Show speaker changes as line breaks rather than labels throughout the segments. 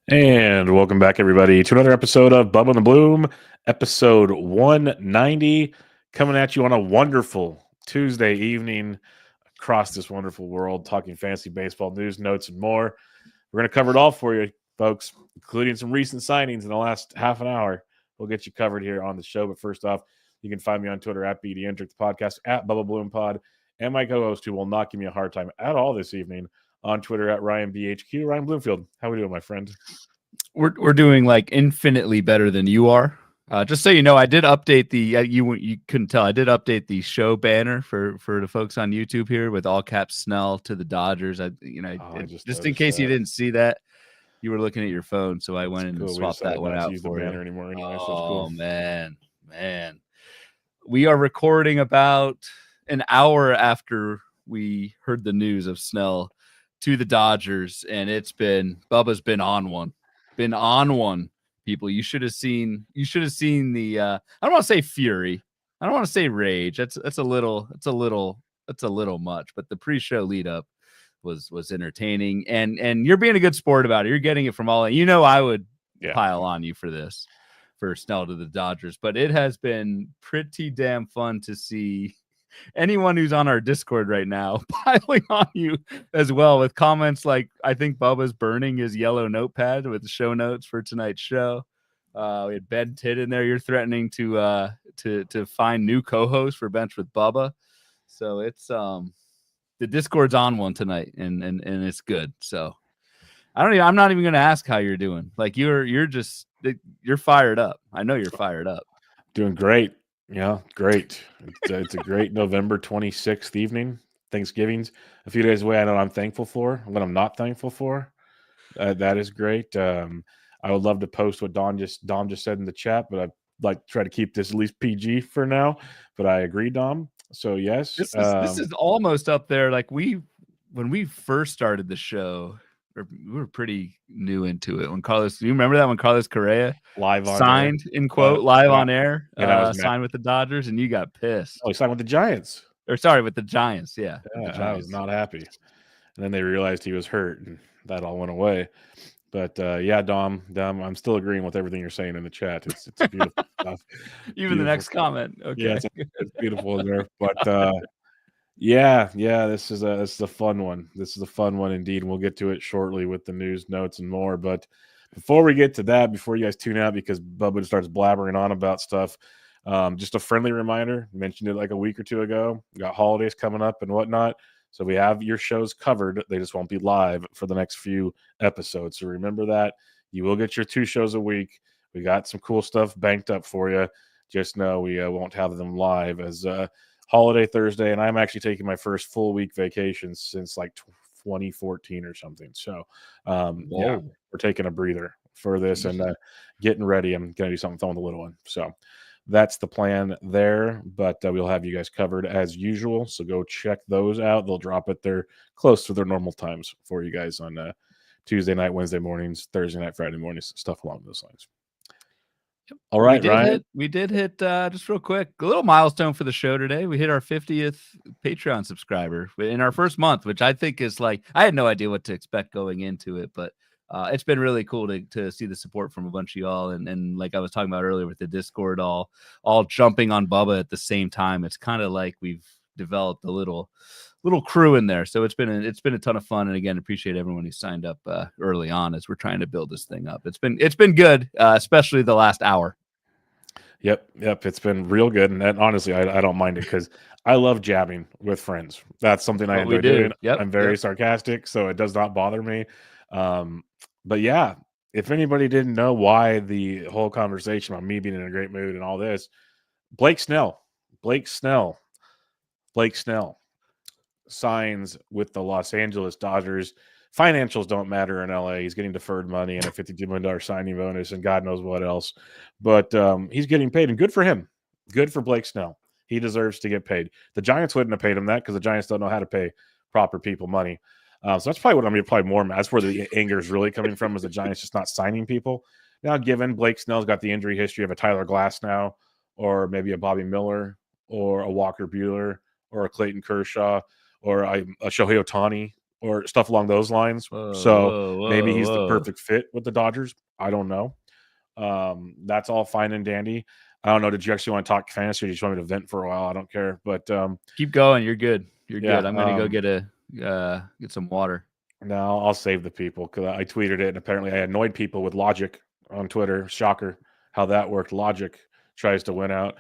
And welcome back, everybody, to another episode of Bubba and the Bloom, episode 190, coming at you on a wonderful Tuesday evening across this wonderful world, talking fantasy baseball news, notes, and more. We're going to cover it all for you, folks, including some recent signings in the last half an hour. We'll get you covered here on the show. But first off, you can find me on Twitter at BDentric, the podcast at Bubba Bloom Pod, and my co-host, who will not give me a hard time at all this evening, on Twitter at RyanBHQ, Ryan Bloomfield. How we doing, my friend?
We're doing like infinitely better than you are. Just so you know, I did update the you couldn't tell. I did update the show banner for the folks on YouTube here with all caps Snell to the Dodgers. Just in case you didn't see that, you were looking at your phone, so I went in and swapped that one out for you.
Anymore anyway, so
cool. Man, we are recording about an hour after we heard the news of Snell to the Dodgers, and Bubba's been on one. People. You should have seen the I don't want to say fury. I don't want to say rage. That's a little much, but the pre-show lead up was entertaining, and you're being a good sport about it. You're getting it from all. I would pile on you for this, for Snell to the Dodgers, but it has been pretty damn fun to see anyone who's on our Discord right now piling on you as well with comments like, I think Bubba's burning his yellow notepad with the show notes for tonight's show. We had Ben Tidd in there. You're threatening to find new co-hosts for Bench with Bubba. So it's the Discord's on one tonight, and it's good. So I'm not even going to ask how you're doing. Like you're fired up. I know you're fired up.
Doing great. Yeah, great. It's a great November 26th evening. Thanksgiving's a few days away. I know I'm thankful for. What I'm not thankful for. That is great. I would love to post what Dom just said in the chat, but I'd like to try to keep this at least PG for now. But I agree, Dom. So yes,
this is almost up there. Like when we first started the show, we were pretty new into it. Do you remember that when Carlos Correa signed live on air, signed with the Dodgers, and you got pissed?
Oh, he signed with the Giants.
With the Giants, yeah.
I was not happy. And then they realized he was hurt, and that all went away. But Dom, I'm still agreeing with everything you're saying in the chat. It's beautiful stuff.
Even the next comment. Okay.
Yeah, it's beautiful in there. But this is a fun one. This is a fun one indeed. We'll get to it shortly with the news, notes, and more. But before we get to that, before you guys tune out because Bubba starts blabbering on about stuff, just a friendly reminder. Mentioned it like a week or two ago. We got holidays coming up and whatnot. So we have your shows covered. They just won't be live for the next few episodes. So remember that. You will get your 2 shows a week. We got some cool stuff banked up for you. Just know we won't have them live as holiday Thursday. And I'm actually taking my first full week vacation since like 2014 or something. So we're taking a breather for this and getting ready. I'm going to do something fun with the little one. So that's the plan there, but we'll have you guys covered as usual. So go check those out. They'll drop it there close to their normal times for you guys on Tuesday night, Wednesday mornings, Thursday night, Friday mornings, stuff along those lines. All right, Ryan.
We did hit just real quick, a little milestone for the show today. We hit our 50th Patreon subscriber in our first month, which I think is like, I had no idea what to expect going into it, but it's been really cool to see the support from a bunch of y'all. And like I was talking about earlier with the Discord, all jumping on Bubba at the same time. It's kind of like we've developed a little crew in there. So it's been a ton of fun. And again, appreciate everyone who signed up early on as we're trying to build this thing up. It's been good, especially the last hour.
Yep. It's been real good. And honestly, I don't mind it because I love jabbing with friends. That's something I enjoy doing. I'm very sarcastic, so it does not bother me. But yeah, if anybody didn't know why the whole conversation about me being in a great mood and all this, Blake Snell signs with the Los Angeles Dodgers. Financials don't matter in LA. He's getting deferred money and a $52 million signing bonus and God knows what else. But he's getting paid, and good for him. Good for Blake Snell. He deserves to get paid. The Giants wouldn't have paid him that because the Giants don't know how to pay proper people money. So that's probably what I'm probably more mad. That's where the anger is really coming from, is the Giants just not signing people. Now, given Blake Snell's got the injury history of a Tyler Glass now, or maybe a Bobby Miller, or a Walker Buehler, or a Clayton Kershaw, or a Shohei Ohtani, or stuff along those lines. So maybe he's the perfect fit with the Dodgers. I don't know. That's all fine and dandy. I don't know. Did you actually want to talk fantasy, or did you just want me to vent for a while? I don't care. But
keep going. You're good. You're
yeah,
good. I'm gonna go get some water.
No, I'll save the people because I tweeted it, and apparently I annoyed people with Logic on Twitter. Shocker, how that worked. Logic tries to win out,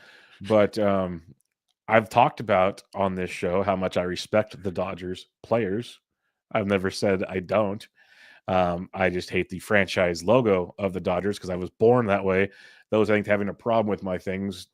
but I've talked about on this show how much I respect the Dodgers players. I've never said I don't. I just hate the franchise logo of the Dodgers because I was born that way. Those I think having a problem with my things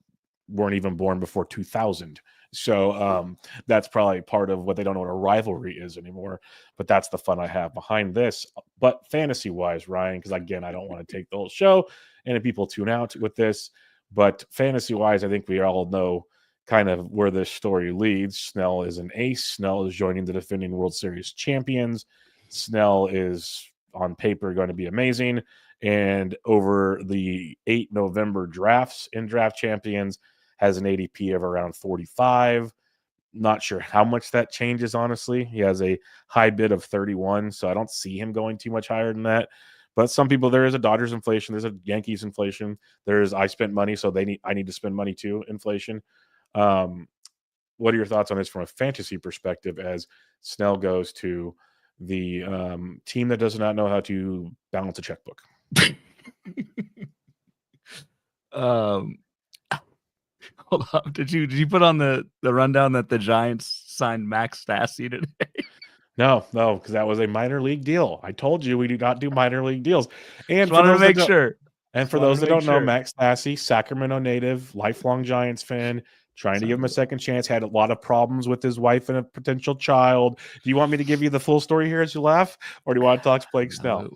weren't even born before 2000. So that's probably part of what they don't know what a rivalry is anymore. But that's the fun I have behind this. But fantasy wise, Ryan, because again, I don't want to take the whole show and if people tune out with this. But fantasy wise, I think we all know kind of where this story leads. Snell is an ace. Snell is joining the defending World Series champions. Snell is on paper going to be amazing. And over the 8 November drafts in Draft Champions, has an ADP of around 45. Not sure how much that changes, honestly. He has a high bid of 31, so I don't see him going too much higher than that. But some people, there is a Dodgers inflation, there's a Yankees inflation, there's I spent money, so I need to spend money too inflation. What are your thoughts on this from a fantasy perspective as Snell goes to the team that does not know how to balance a checkbook?
Hold on. Did you put on the rundown that the Giants signed Max Stassi today?
No, because that was a minor league deal. I told you we do not do minor league deals. And
just wanted to make sure.
And for those that don't know, Max Stassi, Sacramento native, lifelong Giants fan, trying to give him a second chance, had a lot of problems with his wife and a potential child. Do you want me to give you the full story here as you laugh, or do you want to talk to Blake Snell?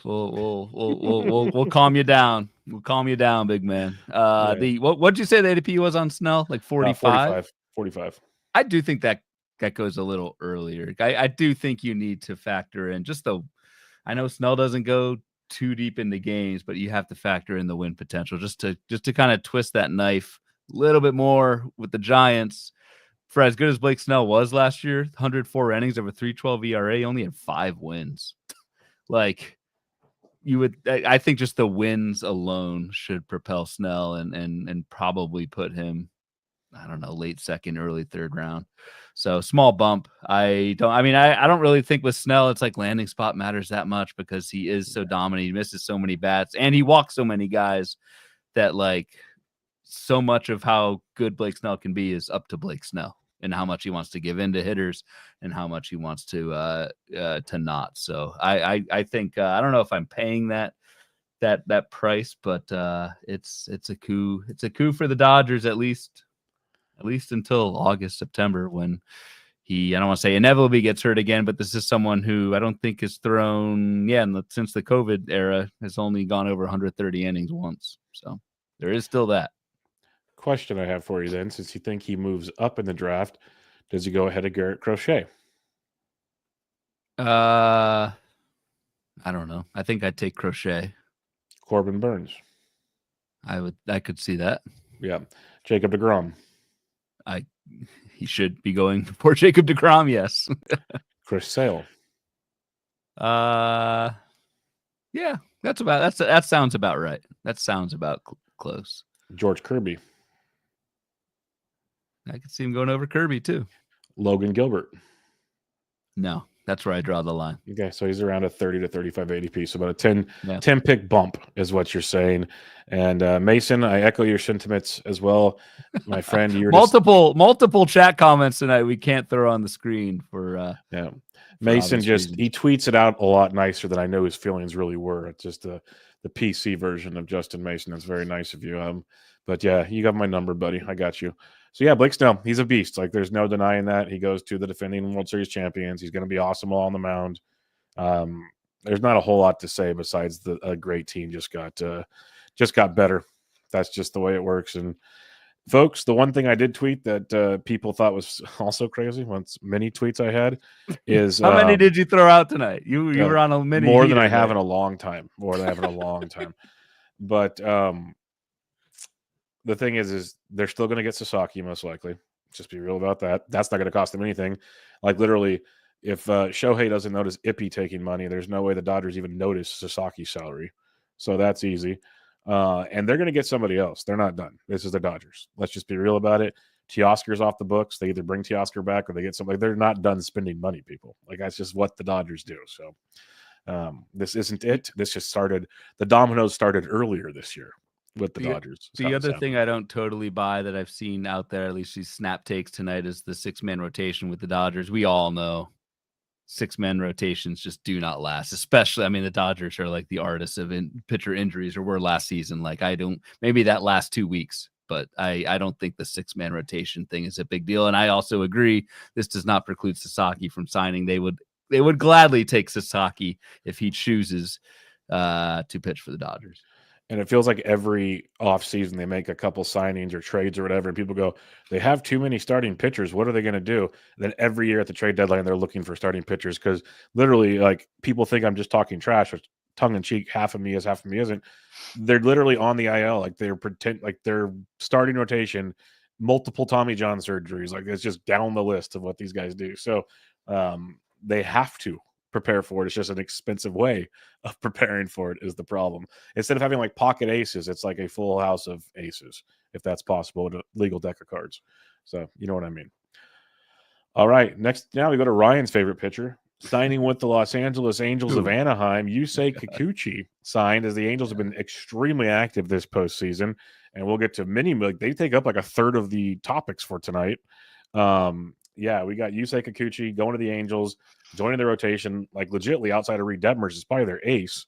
We'll calm you down. We'll calm you down, big man. What'd you say the ADP was on Snell? Like 45?
45.
I do think that goes a little earlier. I do think you need to factor in I know Snell doesn't go too deep into games, but you have to factor in the win potential just to kind of twist that knife a little bit more with the Giants. For as good as Blake Snell was last year, 104 innings over 3.12 ERA, he only had 5 wins. Like I think just the wins alone should propel Snell and probably put him, I don't know, late second, early third round. So small bump. I don't really think with Snell, it's like landing spot matters that much because he is so dominant. He misses so many bats and he walks so many guys that like so much of how good Blake Snell can be is up to Blake Snell and how much he wants to give in to hitters and how much he wants to not. So I think, I don't know if I'm paying that price, but it's a coup. It's a coup for the Dodgers, at least until August, September, when I don't want to say inevitably gets hurt again, but this is someone who I don't think has thrown, since the COVID era, has only gone over 130 innings once. So there is still that.
Question I have for you then, since you think he moves up in the draft, does he go ahead of Garrett Crochet?
I don't know. I think I'd take Crochet.
Corbin Burns.
I could see that.
Yeah. Jacob deGrom.
He should be going before Jacob deGrom, yes.
Chris Sale.
Yeah, that sounds about right. That sounds about close.
George Kirby.
I could see him going over Kirby too.
Logan Gilbert.
No, that's where I draw the line.
Okay, so he's around a 30 to 35 ADP, so about a 10 pick bump is what you're saying. And Mason, I echo your sentiments as well, my friend. You're
multiple chat comments tonight we can't throw on the screen for
Mason he tweets it out a lot nicer than I know his feelings really were. It's just the PC version of Justin Mason. That's very nice of you. But yeah, you got my number, buddy. I got you. So yeah, Blake Snell, he's a beast. Like there's no denying that. He goes to the defending World Series champions. He's going to be awesome all on the mound. There's not a whole lot to say besides a great team just got better. That's just the way it works. And folks, the one thing I did tweet that people thought was also crazy, once many tweets I had, is
how many did you throw out tonight? You were on a mini
more than I have in a long time. But the thing is they're still going to get Sasaki most likely. Just be real about that. That's not going to cost them anything. Like literally, if Shohei doesn't notice Ippy taking money, there's no way the Dodgers even notice Sasaki's salary. So that's easy. And they're going to get somebody else. They're not done. This is the Dodgers. Let's just be real about it. Teoscar's off the books. They either bring Teoscar back or they get somebody. They're not done spending money, people. Like, that's just what the Dodgers do. So this isn't it. This just started. The dominoes started earlier this year with the Dodgers.
The other thing I don't totally buy that I've seen out there, at least these snap takes tonight, is the 6-man rotation with the Dodgers. We all know 6-man rotations just do not last, especially, I mean, the Dodgers are like the artists of pitcher injuries, or were last season. Like, maybe that last 2 weeks, but I don't think the 6-man rotation thing is a big deal. And I also agree, this does not preclude Sasaki from signing. They would gladly take Sasaki if he chooses to pitch for the Dodgers.
And it feels like every offseason they make a couple signings or trades or whatever, and people go, they have too many starting pitchers. What are they going to do? And then every year at the trade deadline, they're looking for starting pitchers because literally, like, people think I'm just talking trash, or tongue in cheek. Half of me is, half of me isn't. They're literally on the IL, like they're starting rotation, multiple Tommy John surgeries. Like, it's just down the list of what these guys do. So they have to prepare for it. It's just an expensive way of preparing for it is the problem. Instead of having like pocket aces, it's like a full house of aces, if that's possible, with a legal deck of cards. So you know what I mean. All right, next, now we go to Ryan's favorite pitcher, signing with the Los Angeles Angels of Anaheim. Yusei Kikuchi signed, as the Angels have been extremely active this postseason, and we'll get to many. Like, they take up like a third of the topics for tonight. Yeah, we got Yusei Kikuchi going to the Angels, joining the rotation, like legitimately outside of Reed Detmers is probably their ace.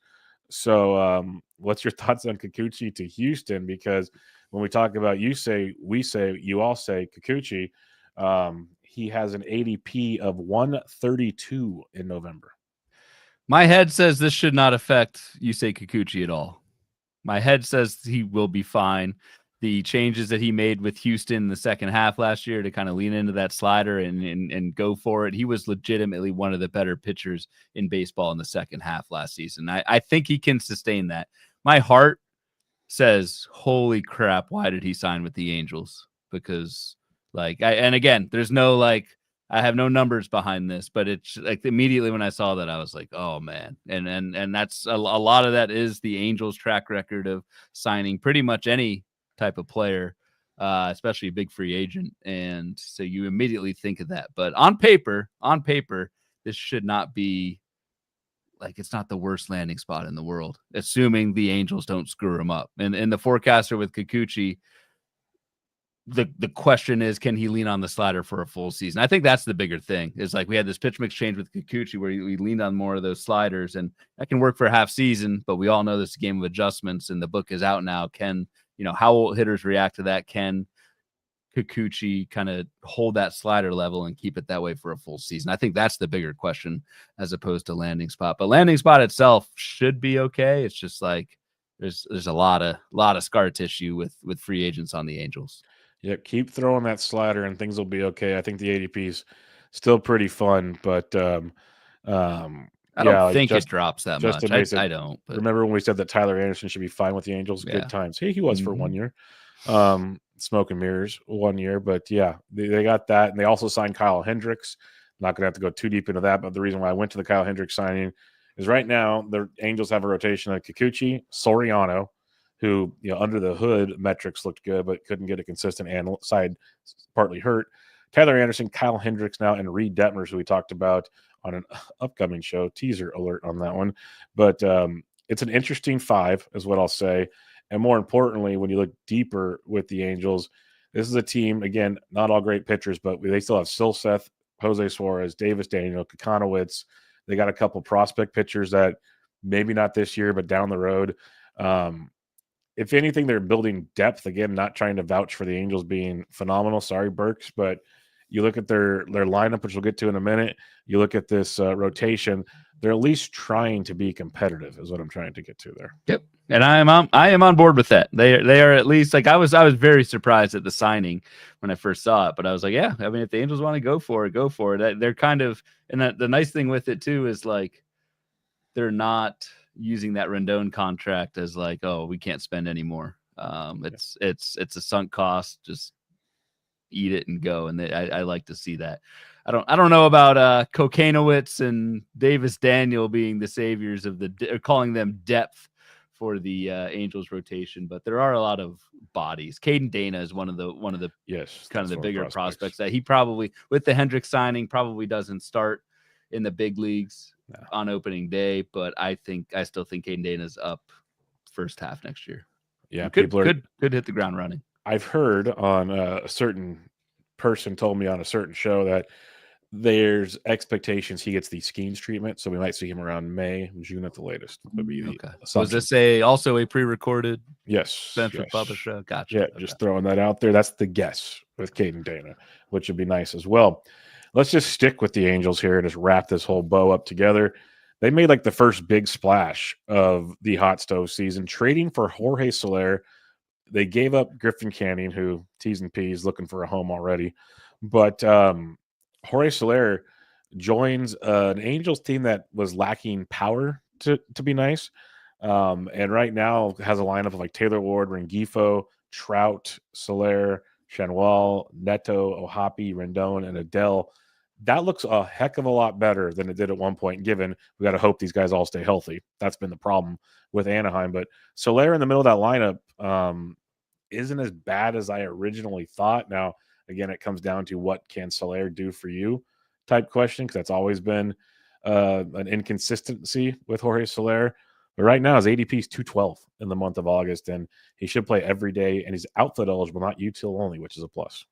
So what's your thoughts on Kikuchi to Houston? Because when we talk about Yusei, you all say Kikuchi. He has an ADP of 132 in November.
My head says this should not affect Yusei Kikuchi at all. My head says he will be fine. The changes that he made with Houston in the second half last year to kind of lean into that slider and go for it. He was legitimately one of the better pitchers in baseball in the second half last season. I think he can sustain that. My heart says, holy crap, why did he sign with the Angels? Because, like, and again, there's no, like, I have no numbers behind this, but it's like immediately when I saw that, I was like, oh man. And that's a lot of that is the Angels track record of signing pretty much any type of player, especially a big free agent. And so you immediately think of that. But on paper, this should not be, like, it's not the worst landing spot in the world, assuming the Angels don't screw him up. And the forecaster with Kikuchi, the question is, can he lean on the slider for a full season? I think that's the bigger thing, is like we had this pitch mix change with Kikuchi where we leaned on more of those sliders, and that can work for a half season, but we all know this is a game of adjustments, and the book is out now. How will hitters react to that? Can Kikuchi kind of hold that slider level and keep it that way for a full season? I think that's the bigger question as opposed to landing spot. But landing spot itself should be okay. It's just like there's a lot of scar tissue with free agents on the Angels.
Yeah, keep throwing that slider and things will be okay. I think the ADP is still pretty fun, but
I don't think it drops that much. I don't. But
remember when we said that Tyler Anderson should be fine with the Angels?
Yeah.
Good times. He was for 1 year. Smoke and mirrors 1 year, but yeah, they got that, and they also signed Kyle Hendricks. Not going to have to go too deep into that, but the reason why I went to the Kyle Hendricks signing is right now the Angels have a rotation of Kikuchi, Soriano, who, under the hood metrics looked good, but couldn't get a consistent side, partly hurt. Tyler Anderson, Kyle Hendricks now, and Reed Detmers, who we talked about on an upcoming show. Teaser alert on that one. But it's an interesting five is what I'll say. And more importantly, when you look deeper with the Angels, this is a team, again, not all great pitchers, but they still have Silseth, Jose Suarez, Davis Daniel, Kokonowitz. They got a couple prospect pitchers that maybe not this year, but down the road. If anything, they're building depth. Again, not trying to vouch for the Angels being phenomenal. Sorry, Burks, but you look at their lineup, which we'll get to in a minute. You look at this rotation. They're at least trying to be competitive, is what I'm trying to get to there.
Yep, and I am on board with that. They are at least, like, I was very surprised at the signing when I first saw it, but I was like, yeah, I mean, if the Angels want to go for it, go for it. They're kind of, and the nice thing with it too is, like, they're not using that Rendon contract as like, oh, we can't spend anymore. It's a sunk cost. Just eat it and go. And I like to see that. I don't know about Kokanowitz and Davis Daniel being the saviors of calling them depth for the Angels rotation, but there are a lot of bodies. Caden Dana is one of the
yes,
kind of the bigger prospects that he probably, with the Hendricks signing, probably doesn't start in the big leagues on opening day, but I still think Caden Dana's up first half next year.
Yeah,
could hit the ground running.
I've heard on a certain person told me on a certain show that there's expectations he gets the Skeens treatment, so we might see him around May, June at the latest. Would be the assumption.
Was this also a pre-recorded?
Yes.
Bubba show. Gotcha.
Yeah, just throwing that out there. That's the guess with Caden Dana, which would be nice as well. Let's just stick with the Angels here and just wrap this whole bow up together. They made like the first big splash of the hot stove season, trading for Jorge Soler. They gave up Griffin Canning, who T's and P's looking for a home already. But Jorge Soler joins an Angels team that was lacking power to be nice. And right now has a lineup of like Taylor Ward, Rengifo, Trout, Soler, Chanwell, Neto, Ohapi, Rendon, and Adele. That looks a heck of a lot better than it did at one point, given we got to hope these guys all stay healthy. That's been the problem with Anaheim. But Soler in the middle of that lineup isn't as bad as I originally thought. Now, again, it comes down to what can Soler do for you type question, because that's always been an inconsistency with Jorge Soler. But right now, his ADP is 212 in the month of August, and he should play every day, and he's outfield eligible, not util only, which is a plus.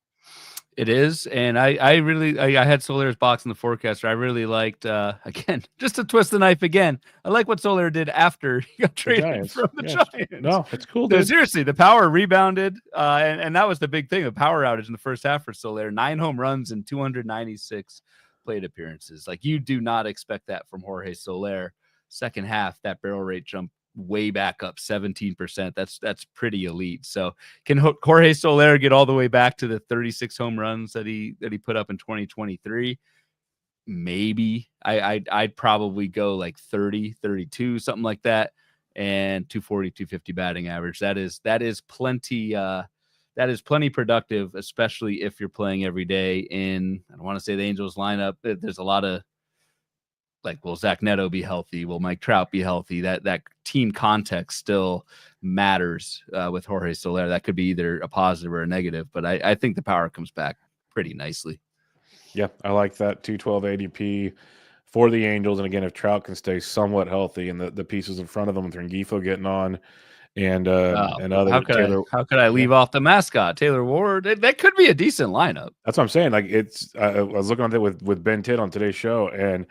It is, and I had Soler's box in the forecaster. I really liked, again, just to twist the knife again, I like what Soler did after he got traded from the Giants.
No, it's cool,
dude. Seriously, the power rebounded, and that was the big thing, the power outage in the first half for Soler. 9 home runs and 296 plate appearances. Like, you do not expect that from Jorge Soler. Second half, that barrel rate jumped way back up 17%. That's pretty elite. So can Jorge Soler get all the way back to the 36 home runs that he put up in 2023? Maybe. I'd probably go like 30, 32, something like that, and 240, 250 batting average. That is plenty. That is plenty productive, especially if you're playing every day in, I don't want to say the Angels lineup. There's a lot of, like, will Zach Neto be healthy? Will Mike Trout be healthy? That team context still matters with Jorge Soler. That could be either a positive or a negative, but I think the power comes back pretty nicely.
Yeah, I like that 212 ADP for the Angels. And again, if Trout can stay somewhat healthy and the pieces in front of them with Rengifo getting on and other
how could I leave off the mascot, Taylor Ward? That could be a decent lineup.
That's what I'm saying. Like, it's I was looking at it with Ben Titt on today's show, and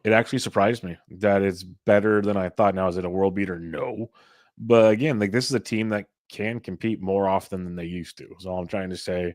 it actually surprised me that it's better than I thought. Now, is it a world beater? No. But again, like, this is a team that can compete more often than they used to. So I'm trying to say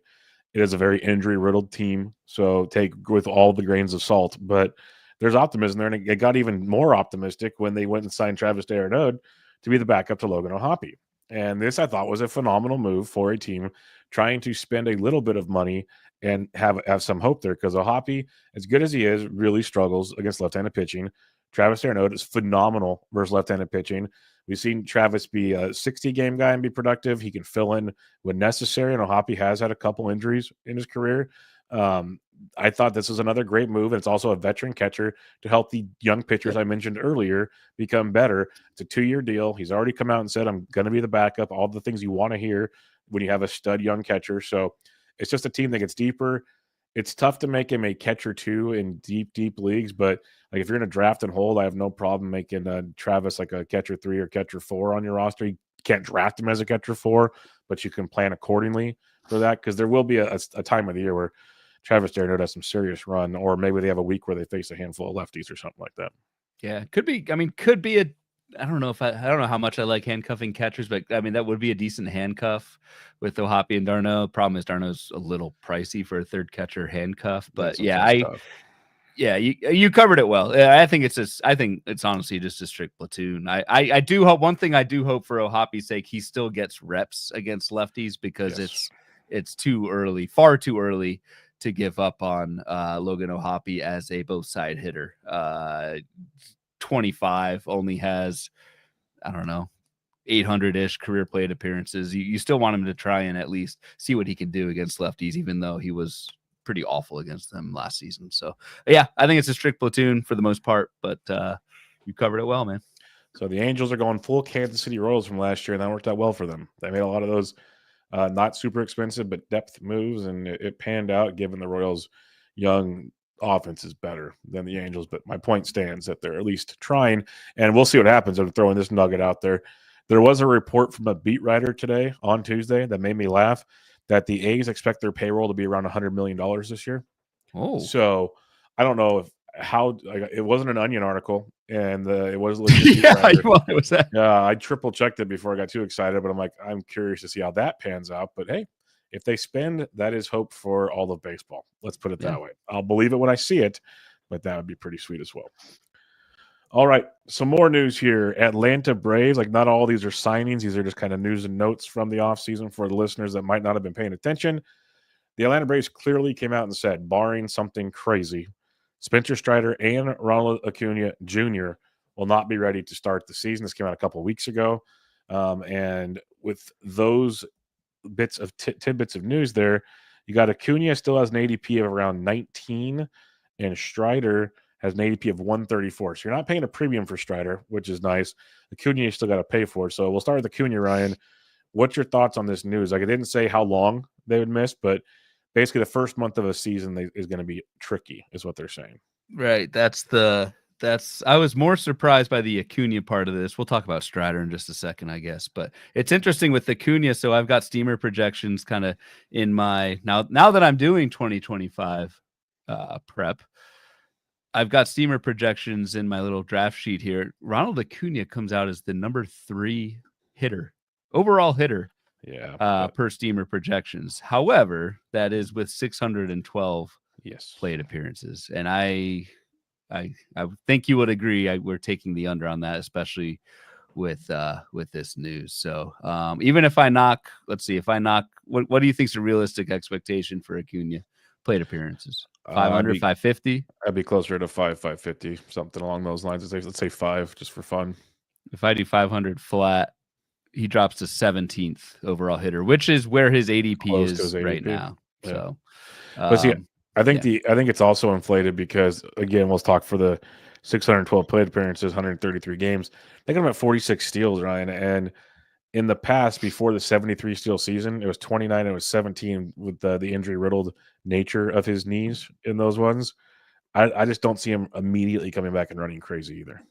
it is a very injury-riddled team. So take with all the grains of salt. But there's optimism there, and it got even more optimistic when they went and signed Travis d'Arnaud to be the backup to Logan Ohapi. And this, I thought, was a phenomenal move for a team trying to spend a little bit of money and have some hope there, because Ohapi, as good as he is, really struggles against left-handed pitching. Travis d'Arnaud is phenomenal versus left-handed pitching. We've seen Travis be a 60-game guy and be productive. He can fill in when necessary, and Ohapi has had a couple injuries in his career. I thought this was another great move, and it's also a veteran catcher to help the young pitchers I mentioned earlier become better. It's a 2-year deal. He's already come out and said, I'm going to be the backup, all the things you want to hear when you have a stud young catcher. So it's just a team that gets deeper. It's tough to make him a catcher 2 in deep leagues, but like, if you're going to draft and hold, I have no problem making Travis like a catcher 3 or catcher 4 on your roster. You can't draft him as a catcher 4, but you can plan accordingly for that, because there will be a time of the year where Travis d'Arnaud has some serious run, or maybe they have a week where they face a handful of lefties or something like that.
Yeah, could be. I mean, could be a. I don't know how much I like handcuffing catchers, but I mean, that would be a decent handcuff with Ohapi and d'Arnaud. Problem is, d'Arnaud's a little pricey for a third catcher handcuff, but you covered it well. I think it's honestly just a strict platoon. I do hope, one thing I do hope for Ohapi's sake, he still gets reps against lefties, because it's too early, far too early to give up on Logan Ohapi as a both side hitter. 25, only has, I don't know, 800-ish career plate appearances. You still want him to try and at least see what he can do against lefties, even though he was pretty awful against them last season. So, yeah, I think it's a strict platoon for the most part, but you covered it well, man.
So the Angels are going full Kansas City Royals from last year, and that worked out well for them. They made a lot of those not super expensive but depth moves, and it panned out given the Royals' young offense is better than the Angels. But my point stands that they're at least trying, and we'll see what happens. I'm throwing this nugget out there. There was a report from a beat writer today on Tuesday that made me laugh that the A's expect their payroll to be around $100 million this year.
Oh,
so I don't know it wasn't an Onion article, and it was legit.
It was that.
Yeah, I triple checked it before I got too excited, but I'm like, I'm curious to see how that pans out. But hey, if they spend, that is hope for all of baseball. Let's put it that way. I'll believe it when I see it, but that would be pretty sweet as well. All right, some more news here. Atlanta Braves, like not all these are signings. These are just kind of news and notes from the offseason for the listeners that might not have been paying attention. The Atlanta Braves clearly came out and said, barring something crazy, Spencer Strider and Ronald Acuna Jr. will not be ready to start the season. This came out a couple of weeks ago. And with those tidbits of news there, you got Acuna still has an ADP of around 19, and Strider has an ADP of 134. So you're not paying a premium for Strider, which is nice. Acuna you still got to pay for. So we'll start with Acuna, Ryan. What's your thoughts on this news? Like, it didn't say how long they would miss, but basically the first month of a season is going to be tricky, is what they're saying.
Right. I was more surprised by the Acuna part of this. We'll talk about Strider in just a second, I guess. But it's interesting with Acuna. So I've got steamer projections kind of in my now that I'm doing 2025 prep. I've got steamer projections in my little draft sheet here. Ronald Acuna comes out as the number 3 overall hitter. Per steamer projections. However, that is with 612 plate appearances, and I think you would agree. We're taking the under on that, especially with this news. So even if I knock, what do you think is a realistic expectation for Acuna plate appearances? 500, 550?
I'd be closer to 550, something along those lines. Let's say 5, just for fun.
If I do 500 flat, he drops to 17th overall hitter, which is where his ADP is right now. Yeah. So,
but see, I think it's also inflated because, again, we'll talk for the 612 plate appearances, 133 games. They got him at 46 steals, Ryan. And in the past, before the 73 steal season, it was 29 and it was 17 with the injury riddled nature of his knees in those ones. I just don't see him immediately coming back and running crazy either.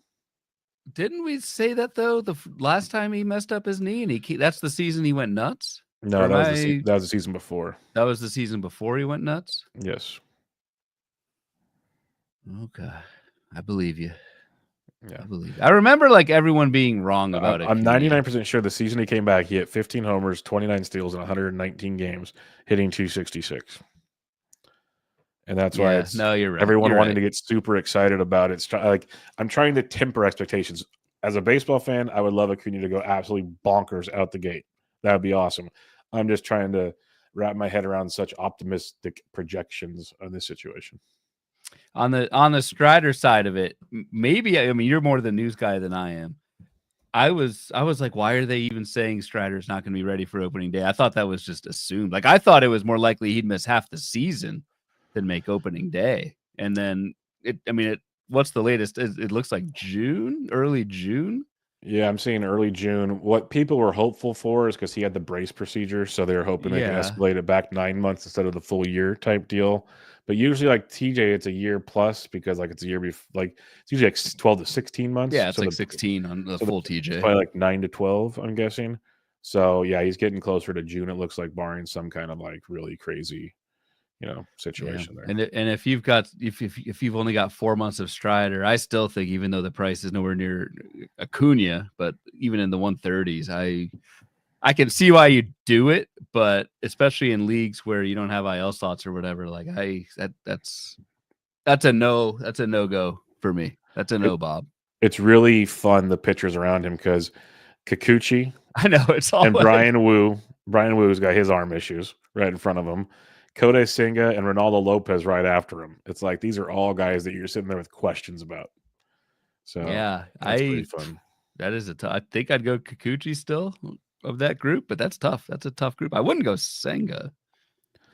Didn't we say that though? The last time he messed up his knee, and that's the season he went nuts.
No, that was the season before.
That was the season before he went nuts.
Yes.
Okay, I believe you. Yeah, I believe you. I remember like everyone being wrong about it.
I'm 99% sure the season he came back, he hit 15 homers, 29 steals in 119 games, hitting 266. And that's why
you're right.
Everyone wanting to get super excited about it. I'm trying to temper expectations. As a baseball fan, I would love Acuna to go absolutely bonkers out the gate. That would be awesome. I'm just trying to wrap my head around such optimistic projections on this situation.
On the Strider side of it, maybe you're more the news guy than I am. I was like, why are they even saying Strider's not going to be ready for opening day? I thought that was just assumed. Like I thought it was more likely he'd miss half the season than make opening day. And then what's the latest? It looks like early June.
Yeah, I'm seeing early June. What people were hopeful for is because he had the brace procedure, so they were hoping they could escalate it back 9 months instead of the full year type deal. But usually, like TJ, it's a year plus because like it's a year before. Like it's usually like 12 to 16 months.
Yeah, it's like 16 on the full TJ.
Probably like 9 to 12, I'm guessing. So yeah, he's getting closer to June. It looks like, barring some kind of like really crazy, situation there.
And if you've only got 4 months of Strider, I still think, even though the price is nowhere near Acuna, but even in the 130s, I can see why you do it, but especially in leagues where you don't have IL slots or whatever, like that's a no-go for me. That's a no, Bob.
It's really fun, the pitchers around him, because Kikuchi,
I know it's all,
and Brian Woo's got his arm issues right in front of him. Kodai Senga and Ronaldo Lopez right after him. It's like these are all guys that you're sitting there with questions about. So
yeah,
that's pretty fun.
That is I think I'd go Kikuchi still of that group, but that's tough. That's a tough group. I wouldn't go Senga.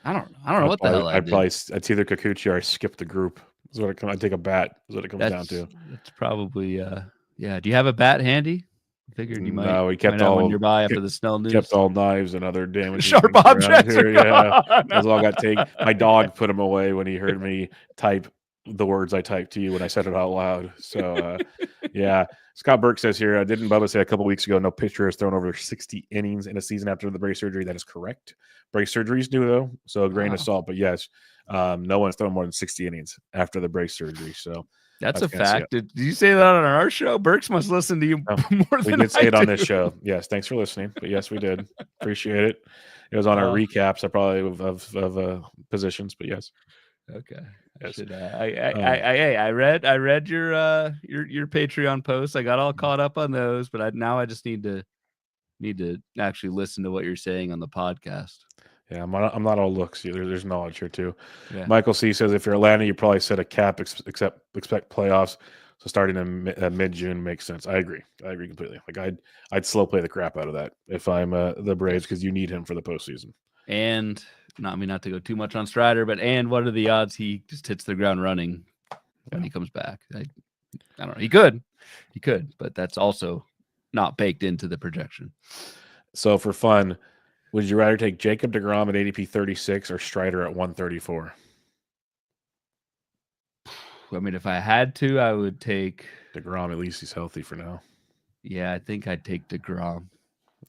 I don't know what the hell I'd do.
It's either Kikuchi or I skip the group. Is what I take a bat. Is what it comes down to.
That's probably yeah. Do you have a bat handy? I figured you might.
No, we kept
all
all
nearby after the Snell news.
Kept all knives and other damaging
sharp objects.
Here. Yeah, those all got taken. My dog put them away when he heard me type the words I typed to you when I said it out loud. So yeah. Scott Burke says here, didn't Bubba say a couple weeks ago no pitcher has thrown over 60 innings in a season after the brace surgery? That is correct. Brace surgeries do though, so a grain of salt. But yes, no one's thrown more than 60 innings after the brace surgery. So
that's a fact. Did you say that on our show? Burks must listen to you more than
we did say it on this show. Yes, thanks for listening. But yes, we did. Appreciate it. It was on our recaps, probably of positions. But yes.
Okay. Yes. I read your Patreon posts. I got all caught up on those, but now I just need to actually listen to what you're saying on the podcast.
Yeah, I'm not all looks either. There's knowledge here too.
Yeah.
Michael C says if you're Atlanta, you probably set a cap expect playoffs. So starting in mid-June makes sense. I agree completely. Like I'd slow play the crap out of that if I'm the Braves because you need him for the postseason.
And not to go too much on Strider, but what are the odds he just hits the ground running when he comes back? I don't know. He could, but that's also not baked into the projection.
So for fun, would you rather take Jacob deGrom at ADP 36 or Strider at 134?
I mean, if I had to, I would take
deGrom. At least he's healthy for now.
Yeah, I think I'd take deGrom.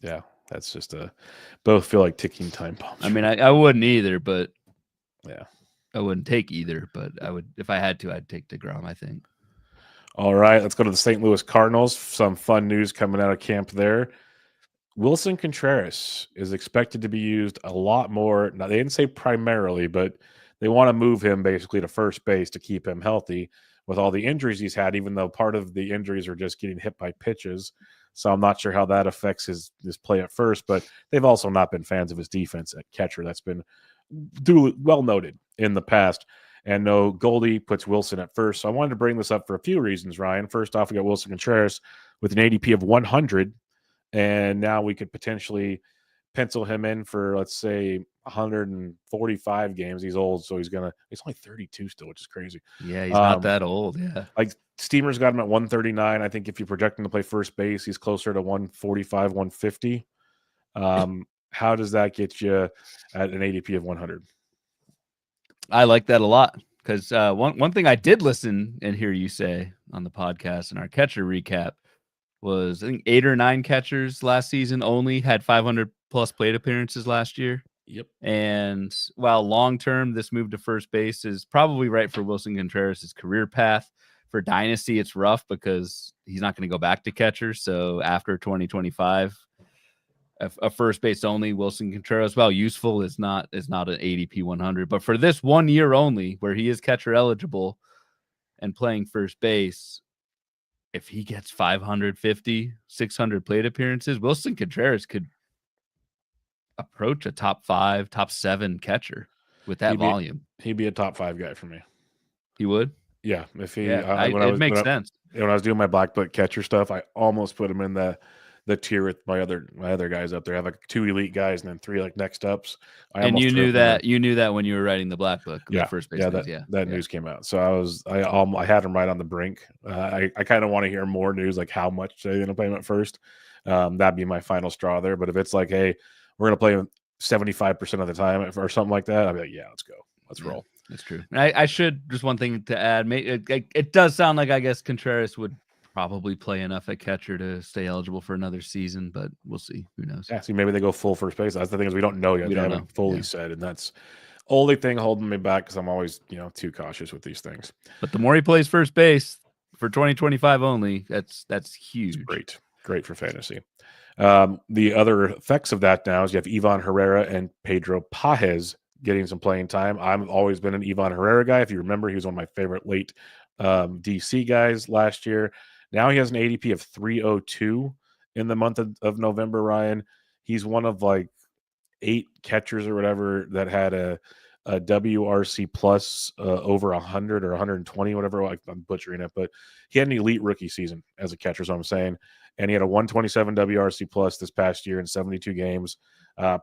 Yeah, that's just both feel like ticking time bombs.
I mean, I wouldn't either, but
yeah,
I wouldn't take either, but I would, if I had to, I'd take deGrom, I think.
All right, let's go to the St. Louis Cardinals. Some fun news coming out of camp there. Willson Contreras is expected to be used a lot more. Now, they didn't say primarily, but they want to move him basically to first base to keep him healthy with all the injuries he's had, even though part of the injuries are just getting hit by pitches. So I'm not sure how that affects his play at first, but they've also not been fans of his defense at catcher. That's been well noted in the past. And no, Goldie puts Willson at first. So I wanted to bring this up for a few reasons, Ryan. First off, we got Willson Contreras with an ADP of 100. And now we could potentially pencil him in for, let's say, 145 games. He's old, so he's only 32 still, which is crazy.
Yeah, he's not that old. Yeah.
Like Steamer's got him at 139. I think if you project him to play first base, he's closer to 145, 150. How does that get you at an ADP of 100?
I like that a lot because one thing I did listen and hear you say on the podcast in our catcher recap was I think 8 or 9 catchers last season only had 500 plus plate appearances last year.
Yep.
And while long term, this move to first base is probably right for Willson Contreras' career path. For Dynasty, it's rough because he's not going to go back to catcher. So after 2025, a first base only Willson Contreras, while useful, is not an ADP 100. But for this 1 year only, where he is catcher eligible and playing first base, if he gets 550, 600 plate appearances, Willson Contreras could approach a top 5, top 7 catcher with that volume.
He'd be a top 5 guy for me.
He would?
Yeah. If he,
it makes sense.
When I was doing my black book catcher stuff, I almost put him in the tier with my other guys up there. I have like 2 elite guys and then 3 like next ups.
And you knew that when you were writing the black book.
Yeah,
the first base
that news came out. So I had him right on the brink. I kind of want to hear more news, like how much they're going to play him at first. That'd be my final straw there. But if it's like, hey, we're going to play him 75% of the time or something like that, I'd be like, yeah, let's go. Let's roll.
That's true. I should just one thing to add. It does sound like I guess Contreras would probably play enough at catcher to stay eligible for another season, but we'll see. Who knows?
Yeah, see, maybe they go full first base. That's the thing is we don't know yet. They haven't fully said, and that's only thing holding me back because I'm always too cautious with these things.
But the more he plays first base for 2025 only, that's huge.
It's great for fantasy. The other effects of that now is you have Ivan Herrera and Pedro Pajes getting some playing time. I've always been an Ivan Herrera guy. If you remember, he was one of my favorite late DC guys last year. Now he has an ADP of 302 in the month of November, Ryan. He's one of like 8 catchers or whatever that had a a WRC plus over 100 or 120, whatever. I'm butchering it, but he had an elite rookie season as a catcher, is what I'm saying. And he had a 127 WRC plus this past year in 72 games.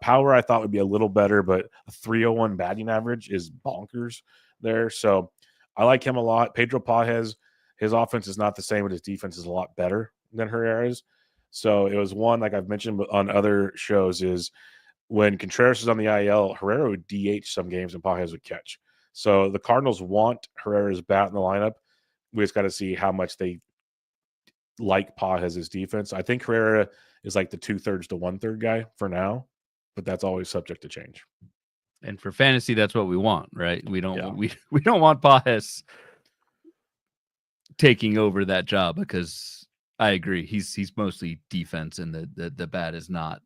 Power I thought would be a little better, but a 301 batting average is bonkers there. So I like him a lot. Pedro Pages, his offense is not the same, but his defense is a lot better than Herrera's. So it was one, like I've mentioned on other shows, is when Contreras is on the IL, Herrera would DH some games and Pages would catch. So the Cardinals want Herrera's bat in the lineup. We just got to see how much they like Pages' defense. I think Herrera is like the 2/3 to 1/3 guy for now, but that's always subject to change.
And for fantasy, that's what we want, right? We don't we don't want Pages taking over that job, because I agree, he's mostly defense, and the bat is not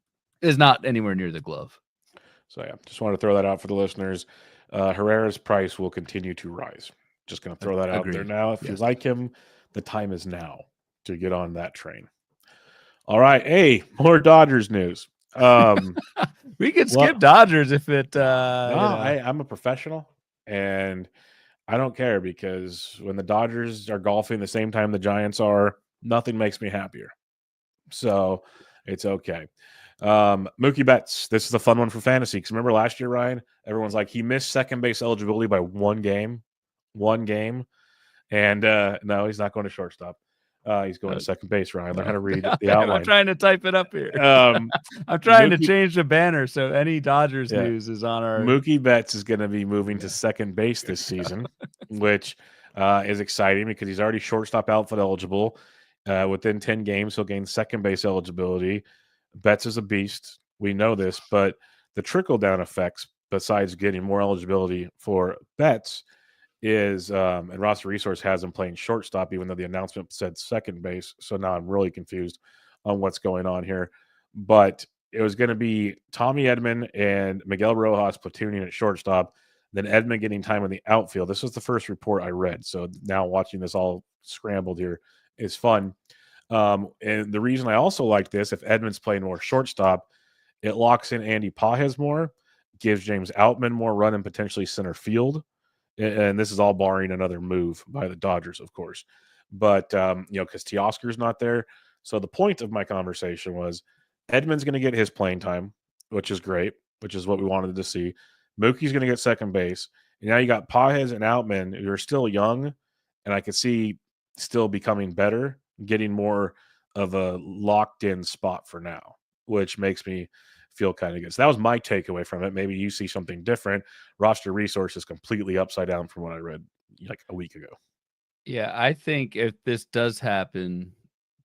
anywhere near the glove.
So yeah, just want to throw that out for the listeners. Herrera's price will continue to rise. Just going to throw that out there now. If you like him, the time is now to get on that train. All right, hey, more Dodgers news.
We could skip Dodgers if it.
I'm a professional, and I don't care, because when the Dodgers are golfing the same time the Giants are, nothing makes me happier. So it's okay. Mookie Betts, this is a fun one for fantasy, because remember last year, Ryan, everyone's like, he missed second base eligibility by one game, and no, he's not going to shortstop. He's going to second base, Ryan. Learn how to read the outline.
I'm trying to type it up here. I'm trying to change the banner, so any Dodgers news is on our.
Mookie Betts is going to be moving to second base this season, which is exciting, because he's already shortstop outfield eligible. Within 10 games, he'll gain second base eligibility. Betts is a beast. We know this, but the trickle-down effects, besides getting more eligibility for Betts, is and Roster Resource has him playing shortstop, even though the announcement said second base. So now I'm really confused on what's going on here. But it was going to be Tommy Edman and Miguel Rojas platooning at shortstop, then Edman getting time in the outfield. This was the first report I read. So now watching this all scrambled here is fun. And the reason I also like this, if Edman's playing more shortstop, it locks in Andy Pages more, gives James Outman more run in potentially center field. And this is all barring another move by the Dodgers, of course. But, because Teoscar's not there. So the point of my conversation was Edman's going to get his playing time, which is great, which is what we wanted to see. Mookie's going to get second base. And now you got Pages and Outman, who are still young, and I could see still becoming better, getting more of a locked-in spot for now, which makes me feel kind of good. So that was my takeaway from it. Maybe you see something different. Roster Resource is completely upside down from what I read like a week ago.
Yeah, I think if this does happen,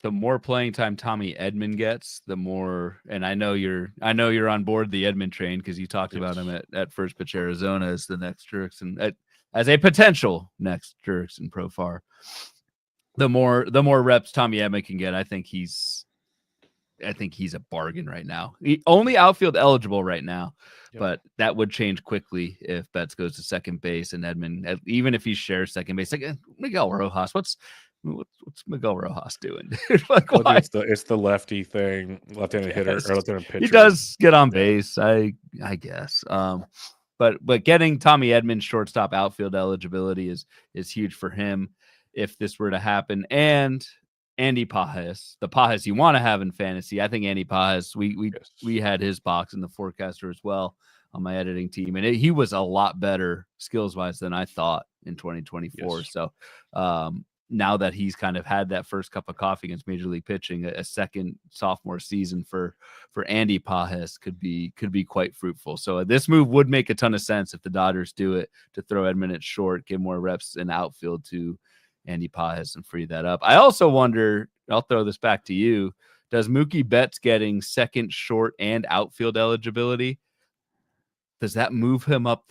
the more playing time Tommy Edman gets, the more. And I know you're on board the Edman train, because you talked about him at First Pitch Arizona as the next Jurickson, as a potential next Jurickson Profar. The more reps Tommy Edman can get, I think he's a bargain right now. He only outfield eligible right now, but that would change quickly if Betts goes to second base and Edman, even if he shares second base. Like Miguel Rojas, what's Miguel Rojas doing? Like,
it's the lefty thing, left-handed hitter or left-handed pitcher.
He does get on base, I guess. But getting Tommy Edman shortstop outfield eligibility is huge for him if this were to happen. And Andy Pages, the Pages you want to have in fantasy. I think Andy Pages, we had his box in the forecaster as well on my editing team, and he was a lot better skills wise than I thought in 2024. Yes. So now that he's kind of had that first cup of coffee against Major League pitching, a second sophomore season for Andy Pages could be quite fruitful. So this move would make a ton of sense if the Dodgers do it, to throw Edman at short, give more reps in outfield to Andy Pages and free that up. I also wonder, I'll throw this back to you, does Mookie Betts getting second, short, and outfield eligibility, does that move him up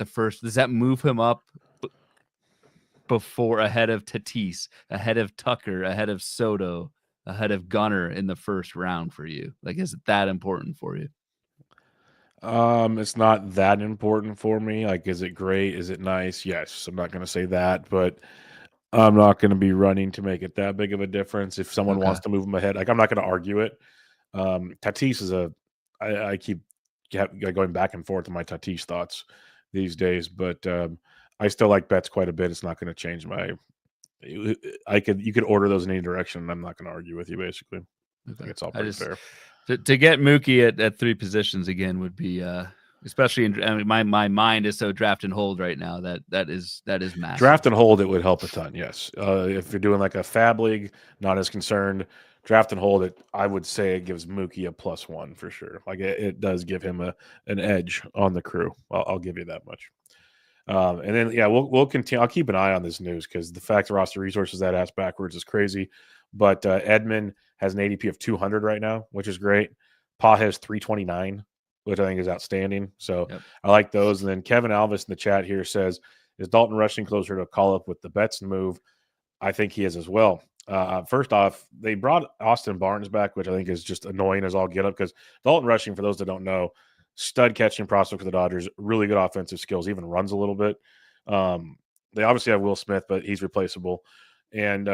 before, ahead of Tatis, ahead of Tucker, ahead of Soto, ahead of Gunnar in the first round for you? Like, is it that important for you?
It's not that important for me. Like, is it great? Is it nice? Yes. I'm not going to say that, but I'm not going to be running to make it that big of a difference. If someone wants to move him ahead, like, I'm not going to argue it. Tatis is I keep going back and forth in my Tatis thoughts, these days. But I still like Betts quite a bit. It's not going to change my. You could order those in any direction, and I'm not going to argue with you. Basically, I think it's all pretty fair.
To get Mookie at 3 positions again would be especially my mind is so draft and hold right now that is massive.
Draft and hold, it would help a ton. Yes, if you're doing like a fab league, not as concerned. Draft and hold it. I would say it gives Mookie a +1 for sure. Like it does give him an edge on the crew. I'll give you that much. And then we'll continue. I'll keep an eye on this news because the fact the roster resources that ass backwards is crazy. But Edman has an ADP of 200 right now, which is great. Pa has 329, which I think is outstanding. So I like those. And then Kevin Alvis in the chat here says, is Dalton Rushing closer to a call up with the Betts move? I think he is as well. First off, they brought Austin Barnes back, which I think is just annoying as all get up because Dalton Rushing, for those that don't know, stud catching prospect for the Dodgers, really good offensive skills, even runs a little bit. They obviously have Will Smith, but he's replaceable. And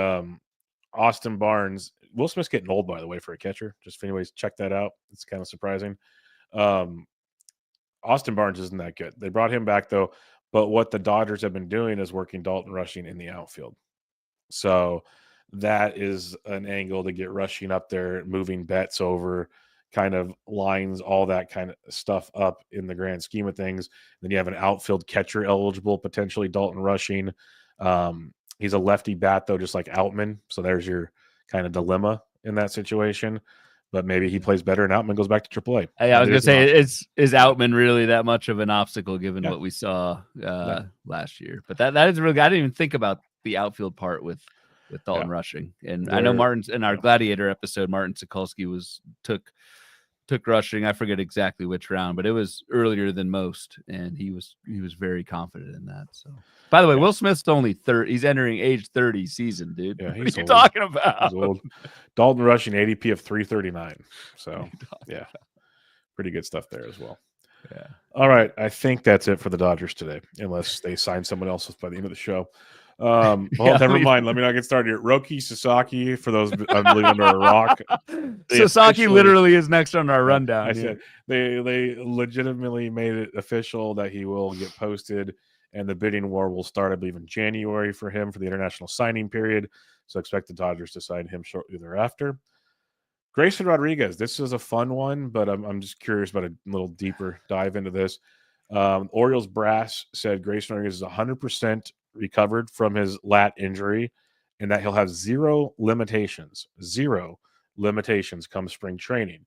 Austin Barnes, Will Smith's getting old, by the way, for a catcher. Just if anybody's check that out. It's kind of surprising. Austin Barnes isn't that good. They brought him back, though. But what the Dodgers have been doing is working Dalton Rushing in the outfield. So that is an angle to get Rushing up there, moving Betts over, kind of lines all that kind of stuff up in the grand scheme of things. Then you have an outfield catcher eligible, potentially Dalton Rushing. He's a lefty bat, though, just like Outman. So there's your kind of dilemma in that situation. But maybe he plays better and Outman goes back to AAA.
Hey, I was going to say, is Outman really that much of an obstacle given what we saw last year? But that is really, I didn't even think about the outfield part with Dalton Rushing. And I know Martin's in our Gladiator episode, Martin Sokolsky took Rushing. I forget exactly which round, but it was earlier than most, and he was very confident in that. So, by the way, Will Smith's only 30. He's entering age 30 season, dude.
Yeah,
what are you talking about?
He's old. Dalton Rushing ADP of 339. So, yeah, pretty good stuff there as well.
Yeah.
All right, I think that's it for the Dodgers today, unless they sign someone else by the end of the show. Never mind. Let me not get started here. Roki Sasaki, for those I'm living under a rock.
Sasaki literally is next on our rundown.
I said they legitimately made it official that he will get posted, and the bidding war will start, I believe, in January for him for the international signing period. So expect the Dodgers to sign him shortly thereafter. Grayson Rodriguez, this is a fun one, but I'm just curious about a little deeper dive into this. Orioles brass said Grayson Rodriguez is 100% recovered from his lat injury and that he'll have zero limitations come spring training.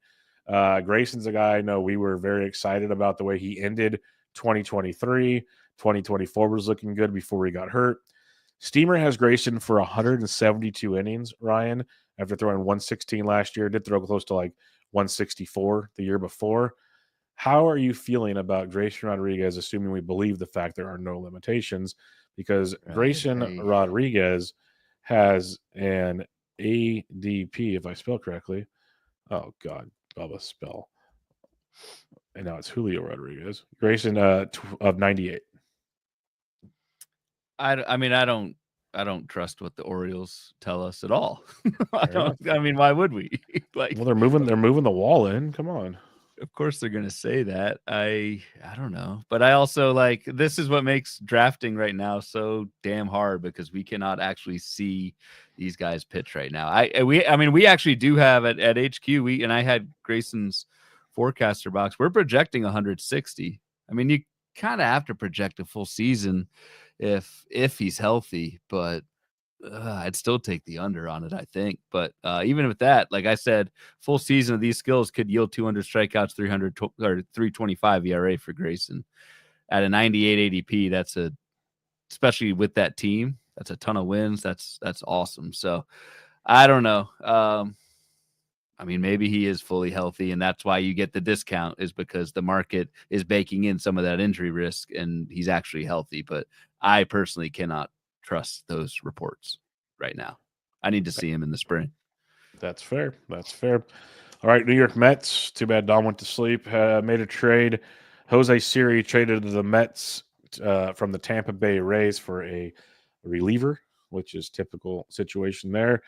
Grayson's a guy I know we were very excited about the way he ended 2023. 2024 was looking good before he got hurt. Steamer has Grayson for 172 innings, Ryan, after throwing 116 last year. Did throw close to like 164 the year before. How are you feeling about Grayson Rodriguez, assuming we believe the fact there are no limitations? Because Grayson Rodriguez has an ADP, if I spell correctly. Oh, God, Bubba spell. And now it's Julio Rodriguez. Grayson of 98.
I mean, I don't trust what the Orioles tell us at all. I mean, why would we?
Well, they're moving the wall in. Come on.
Of course they're going to say that. I don't know. But I also this is what makes drafting right now so damn hard because we cannot actually see these guys pitch right now. We actually do have at HQ, and I had Grayson's forecaster box. We're projecting 160. I mean, you kind of have to project a full season if he's healthy, but I'd still take the under on it, I think. But even with that, like I said, full season of these skills could yield 200 strikeouts, 300 or 325 ERA for Grayson. At a 98 ADP, especially with that team, that's a ton of wins. That's awesome. So I don't know. I mean, maybe he is fully healthy, and that's why you get the discount is because the market is baking in some of that injury risk, and he's actually healthy. But I personally cannot trust those reports right now. I need to see him in the spring.
That's fair. All right, New York Mets. Too bad Dom went to sleep. Made a trade. Jose Siri traded to the Mets from the Tampa Bay Rays for a reliever, which is typical situation there.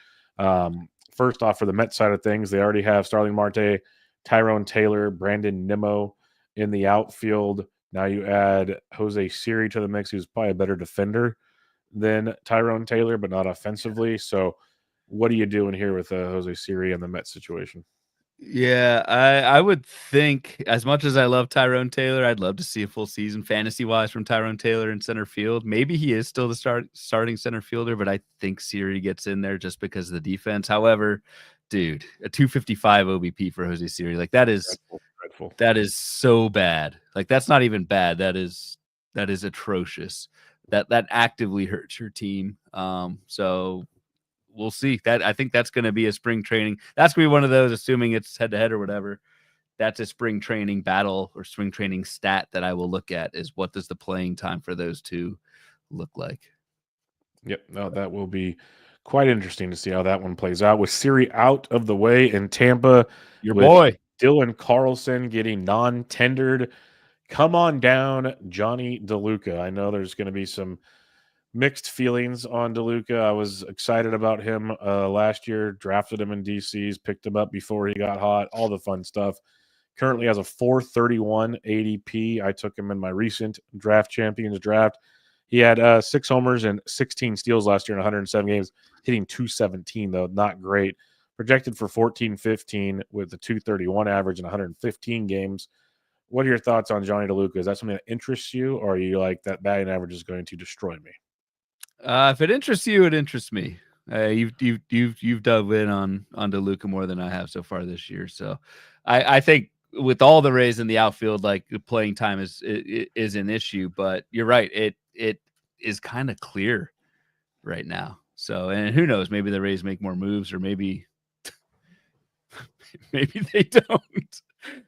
First off, for the Mets side of things, they already have Starling Marte, Tyrone Taylor, Brandon Nimmo in the outfield. Now you add Jose Siri to the mix, who's probably a better defender than Tyrone Taylor, but not offensively. So, what are you doing here with Jose Siri and the Mets situation?
Yeah, I would think, as much as I love Tyrone Taylor, I'd love to see a full season fantasy wise from Tyrone Taylor in center field. Maybe he is still the starting center fielder, but I think Siri gets in there just because of the defense. However, dude, a 255 OBP for Jose Siri, like that is
Dreadful.
that is so bad. Like that's not even bad. That is atrocious. That actively hurts your team. So we'll see. That I think that's going to be a spring training. That's going to be one of those, assuming it's head to head or whatever. That's a spring training battle or spring training stat that I will look at, is what does the playing time for those two look like?
Yep. No, that will be quite interesting to see how that one plays out. With Siri out of the way in Tampa,
Your
with
boy.
Dylan Carlson getting non-tendered. Come on down, Johnny DeLuca. I know there's going to be some mixed feelings on DeLuca. I was excited about him last year, drafted him in DCs, picked him up before he got hot, all the fun stuff. Currently has a 431 ADP. I took him in my recent draft champions draft. He had 6 homers and 16 steals last year in 107 games, hitting 217, though. Not great. Projected for 14-15 with a 231 average in 115 games. What are your thoughts on Johnny DeLuca? Is that something that interests you, or are you like that batting average is going to destroy me?
If it interests you, it interests me. You've dove in on DeLuca more than I have so far this year. So I think with all the Rays in the outfield, like the playing time is an issue, but you're right. It is kind of clear right now. So, and who knows, maybe the Rays make more moves, or maybe maybe they don't,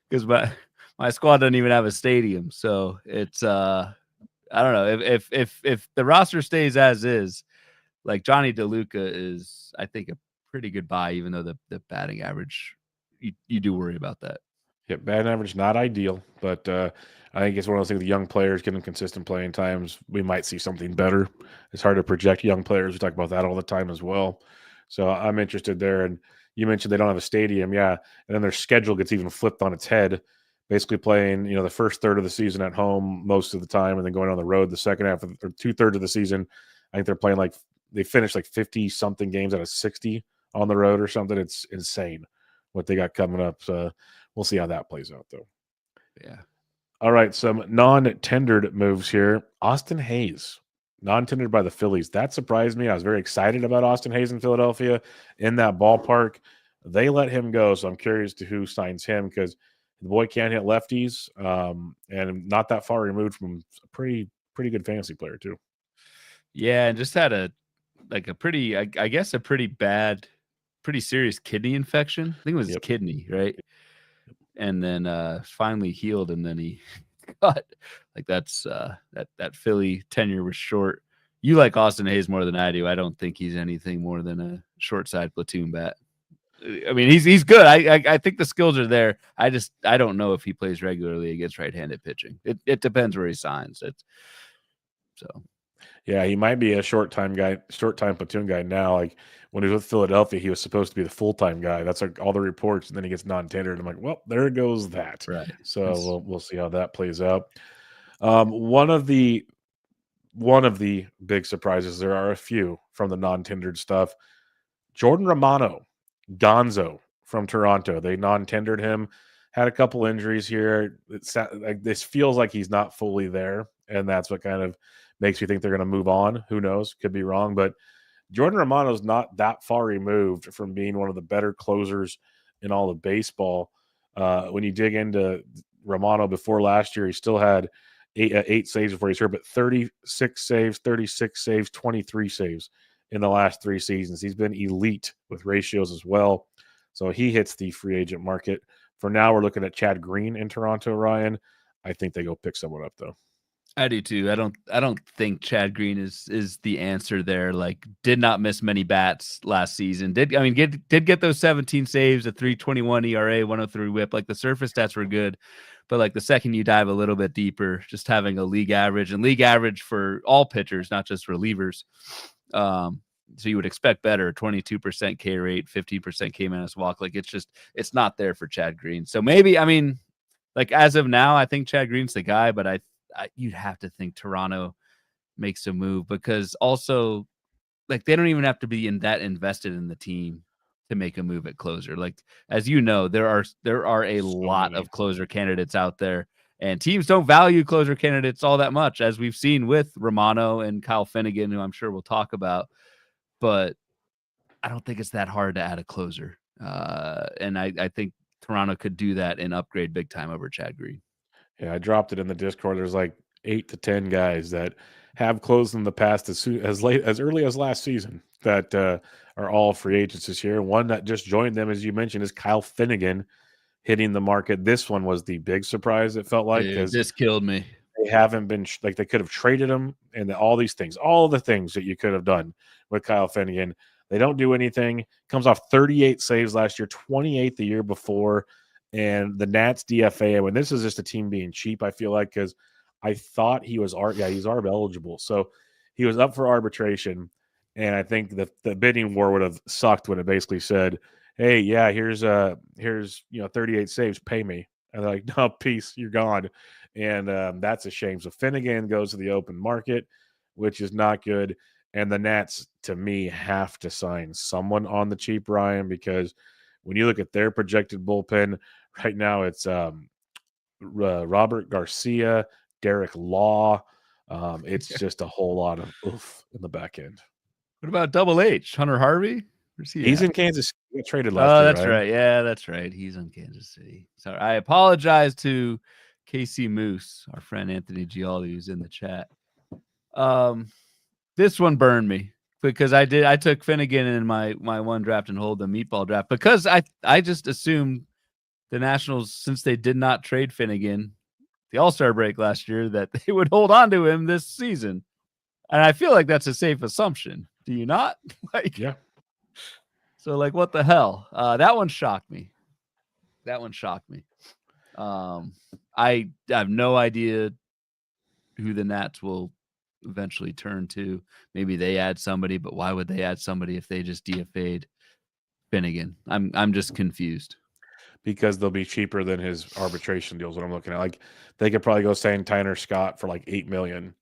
because my squad doesn't even have a stadium. So it's I don't know, if the roster stays as is, like Johnny DeLuca is, I think, a pretty good buy, even though the batting average, you do worry about that.
Yeah, batting average not ideal, but I think it's one of those things. The young players getting consistent playing times, we might see something better. It's hard to project young players. We talk about that all the time as well. So I'm interested there. And you mentioned they don't have a stadium, yeah, and then their schedule gets even flipped on its head. Basically playing, the first third of the season at home most of the time, and then going on the road the second half or 2/3 of the season. I think they're playing they finished like 50 something games out of 60 on the road or something. It's insane what they got coming up. So we'll see how that plays out, though.
Yeah.
All right, some non-tendered moves here. Austin Hayes, non-tendered by the Phillies. That surprised me. I was very excited about Austin Hayes in Philadelphia in that ballpark. They let him go, so I'm curious to who signs him, because the boy can't hit lefties, and not that far removed from a pretty good fantasy player too.
Yeah, and just had a pretty, I guess, a pretty bad, pretty serious kidney infection. I think it was his kidney, right? And then finally healed, and then he got that's that Philly tenure was short. You like Austin Hayes more than I do. I don't think he's anything more than a short side platoon bat. I mean, he's good. I think the skills are there. I don't know if he plays regularly against right-handed pitching. It depends where he signs.
Yeah, he might be a short time platoon guy now. Like when he was with Philadelphia, he was supposed to be the full-time guy. That's like all the reports, and then he gets non-tendered. I'm like, well, there goes that.
Right.
So we'll see how that plays out. One of the big surprises, there are a few from the non-tendered stuff. Jordan Romano, Gonzo from Toronto. They non-tendered him. Had a couple injuries here. This feels like he's not fully there, and that's what kind of makes me think they're going to move on. Who knows? Could be wrong, but Jordan Romano's not that far removed from being one of the better closers in all of baseball. When you dig into Romano before last year, he still had eight saves before he's hurt, but 36 saves, 23 saves in the last 3 seasons. He's been elite with ratios as well. So he hits the free agent market. For now, we're looking at Chad Green in Toronto, Ryan. I think they go pick someone up, though.
I do too. I don't think Chad Green is the answer there. Like, did not miss many bats last season. Did get those 17 saves, a 3.21 ERA, 103 WHIP. Like the surface stats were good, but like the second you dive a little bit deeper, just having a league average for all pitchers, not just relievers. So you would expect better. 22% K rate, 15% K minus walk. Like it's not there for Chad Green. So maybe, I mean, like as of now, I think Chad Green's the guy, but you'd have to think Toronto makes a move, because also, like, they don't even have to be that invested in the team to make a move at closer. Like, as you know, there are a
So
lot
many.
of closer candidates out there, and teams don't value closer candidates all that much, as we've seen with Romano and Kyle Finnegan, who I'm sure we'll talk about. But I don't think it's that hard to add a closer. And I think Toronto could do that and upgrade big time over Chad Green.
Yeah, I dropped it in the Discord. There's like 8 to 10 guys that have closed in the past as late as early as last season that are all free agents this year. One that just joined them, as you mentioned, is Kyle Finnegan hitting the market. This one was the big surprise. It felt like,
Dude,
because
this killed me.
they haven't been like, they could have traded him, and all these things, all the things that you could have done with Kyle Finnegan. They don't do anything. Comes off 38 saves last year, 28 the year before. And the Nats DFA, when this is just a team being cheap, I feel like, because I thought he was he's ARB eligible. So he was up for arbitration. And I think the bidding war would have sucked when it basically said, hey, yeah, here's 38 saves, pay me. And they're like, no, peace, you're gone. And that's a shame. So Finnegan goes to the open market, which is not good. And the Nats, to me, have to sign someone on the cheap, Ryan, because when you look at their projected bullpen right now, it's Robert Garcia, Derek Law. It's just a whole lot of oof in the back end.
What about Double H? Hunter Harvey? Where's he
He's
at?
in Kansas. He got traded last
Oh,
year,
that's right. Yeah, that's right. He's in Kansas City. Sorry. I apologize to KC Moose, our friend Anthony Gialdi, who's in the chat. This one burned me because I took Finnegan in my one draft and hold the meatball draft, because I just assumed the Nationals, since they did not trade Finnegan the All-Star break last year, that they would hold on to him this season. And I feel like that's a safe assumption. Do you not? Like,
yeah.
So, like, what the hell? That one shocked me. I have no idea who the Nats will eventually turn to. Maybe they add somebody, but why would they add somebody if they just DFA'd Finnegan? I'm just confused.
Because they'll be cheaper than his arbitration deals. What I'm looking at, like, they could probably go sign Tyner Scott for like $8 million,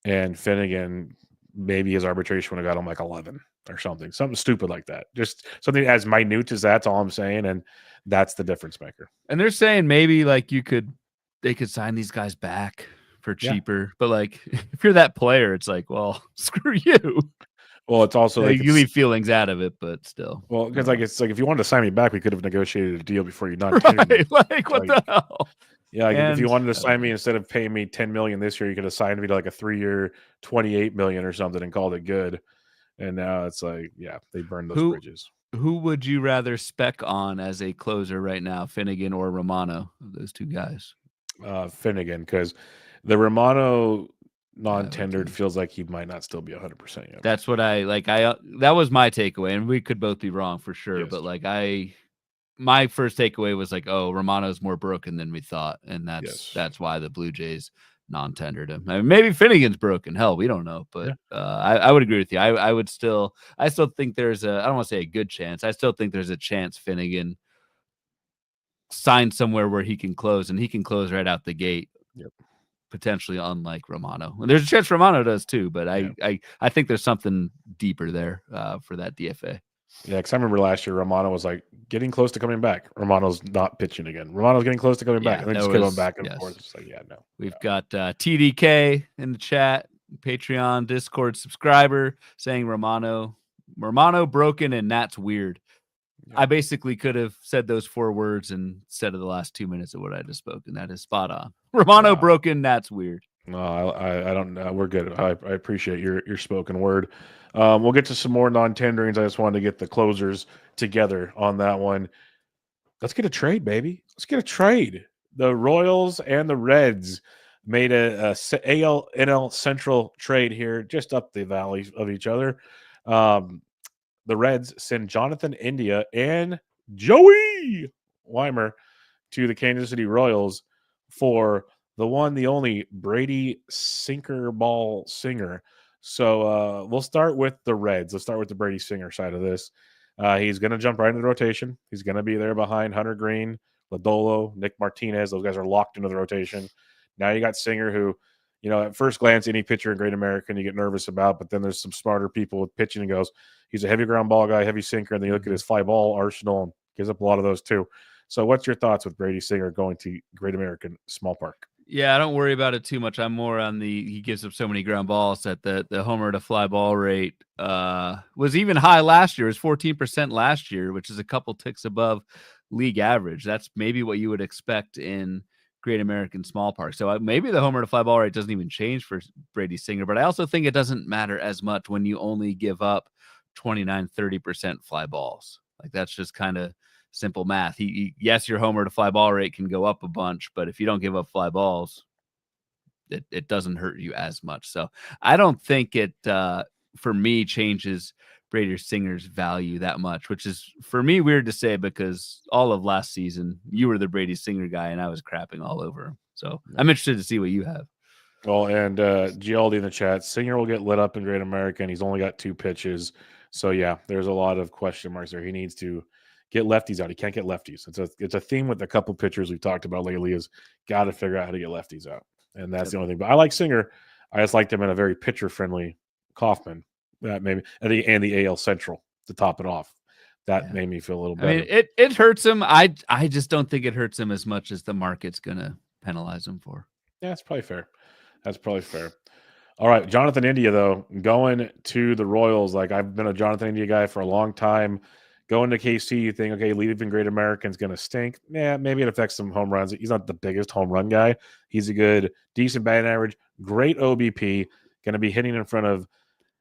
and Finnegan, maybe his arbitration would have got him like 11 or something stupid like that. Just something as minute as that's all I'm saying, and that's the difference maker.
And they're saying maybe like they could sign these guys back for cheaper, but like, if you're that player, it's like, well, screw you.
Well, it's also like
you leave feelings out of it, but still.
Well, because it's like if you wanted to sign me back, we could have negotiated a deal before you non-tendered me.
Like, what the hell?
Yeah, like if you wanted to sign me, instead of paying me $10 million this year, you could have signed me to like a 3-year, $28 million or something and called it good. And now it's like, yeah, they burned those bridges.
Who would you rather spec on as a closer right now, Finnegan or Romano? Those two guys.
Finnegan, because the Romano non-tendered feels like he might not still be 100% yet.
That's what that was my takeaway, and we could both be wrong for sure.
Yes.
But like my first takeaway was like, oh, Romano's more broken than we thought, and that's why the Blue Jays non-tendered him. I mean, maybe Finnegan's broken. Hell, we don't know. But I would agree with you. I still think there's I don't want to say a good chance. I still think there's a chance Finnegan signs somewhere where he can close, and he can close right out the gate.
Yep.
Potentially, unlike Romano. And there's a chance Romano does too, but I think there's something deeper there for that DFA.
Yeah, because I remember last year Romano was like getting close to coming back. Romano's not pitching again. Romano's getting close to coming back, and then just going back and forth. It's like, yeah, no.
We've got TDK in the chat, Patreon, Discord subscriber, saying Romano broken and Nat's weird. I basically could have said those 4 words instead of the last 2 minutes of what I just spoke, and that is spot on. Romano broken, Nat's weird.
No, I don't know. We're good. I appreciate your spoken word. We'll get to some more non-tenderings. I just wanted to get the closers together on that one. Let's get a trade, baby. Let's get a trade. The Royals and the Reds made a AL NL Central trade here, just up the valley of each other. The Reds send Jonathan India and Joey Weimer to the Kansas City Royals for the one, the only Brady Sinker Ball Singer. So we'll start with the Reds. Let's start with the Brady Singer side of this. He's going to jump right into the rotation. He's going to be there behind Hunter Green, Lodolo, Nick Martinez. Those guys are locked into the rotation. Now you got Singer, who at first glance, any pitcher in Great American you get nervous about, but then there's some smarter people with pitching and goes, he's a heavy ground ball guy, heavy sinker, and then you look at his fly ball arsenal and gives up a lot of those too. So what's your thoughts with Brady Singer going to Great American Small Park?
Yeah, I don't worry about it too much. I'm more on he gives up so many ground balls that the homer to fly ball rate was even high last year. It was 14% last year, which is a couple ticks above league average. That's maybe what you would expect in Great American Small Park. So maybe the homer to fly ball rate doesn't even change for Brady Singer, but I also think it doesn't matter as much when you only give up 29-30% fly balls. Like that's just kind of simple math. Yes, your homer to fly ball rate can go up a bunch, but if you don't give up fly balls, it doesn't hurt you as much. So I don't think it for me changes Brady Singer's value that much, which is for me weird to say because all of last season you were the Brady Singer guy and I was crapping all over him. So I'm interested to see what you have.
Well, and Gialdi in the chat, Singer will get lit up in Great American. He's only got 2 pitches. So yeah, there's a lot of question marks there. He needs to get lefties out. He can't get lefties. It's a theme with a couple pitchers we've talked about lately is got to figure out how to get lefties out. And that's the only thing. But I like Singer. I just liked him in a very pitcher friendly Kaufman. That maybe and the AL Central to top it off. That made me feel a little better.
I mean, it hurts him. I just don't think it hurts him as much as the market's gonna penalize him for.
Yeah, that's probably fair. That's probably fair. All right, Jonathan India, though, going to the Royals. Like, I've been a Jonathan India guy for a long time. Going to KC, you think, okay, leaving Great American's going to stink. Yeah, maybe it affects some home runs. He's not the biggest home run guy. He's a good, decent batting average, great OBP, going to be hitting in front of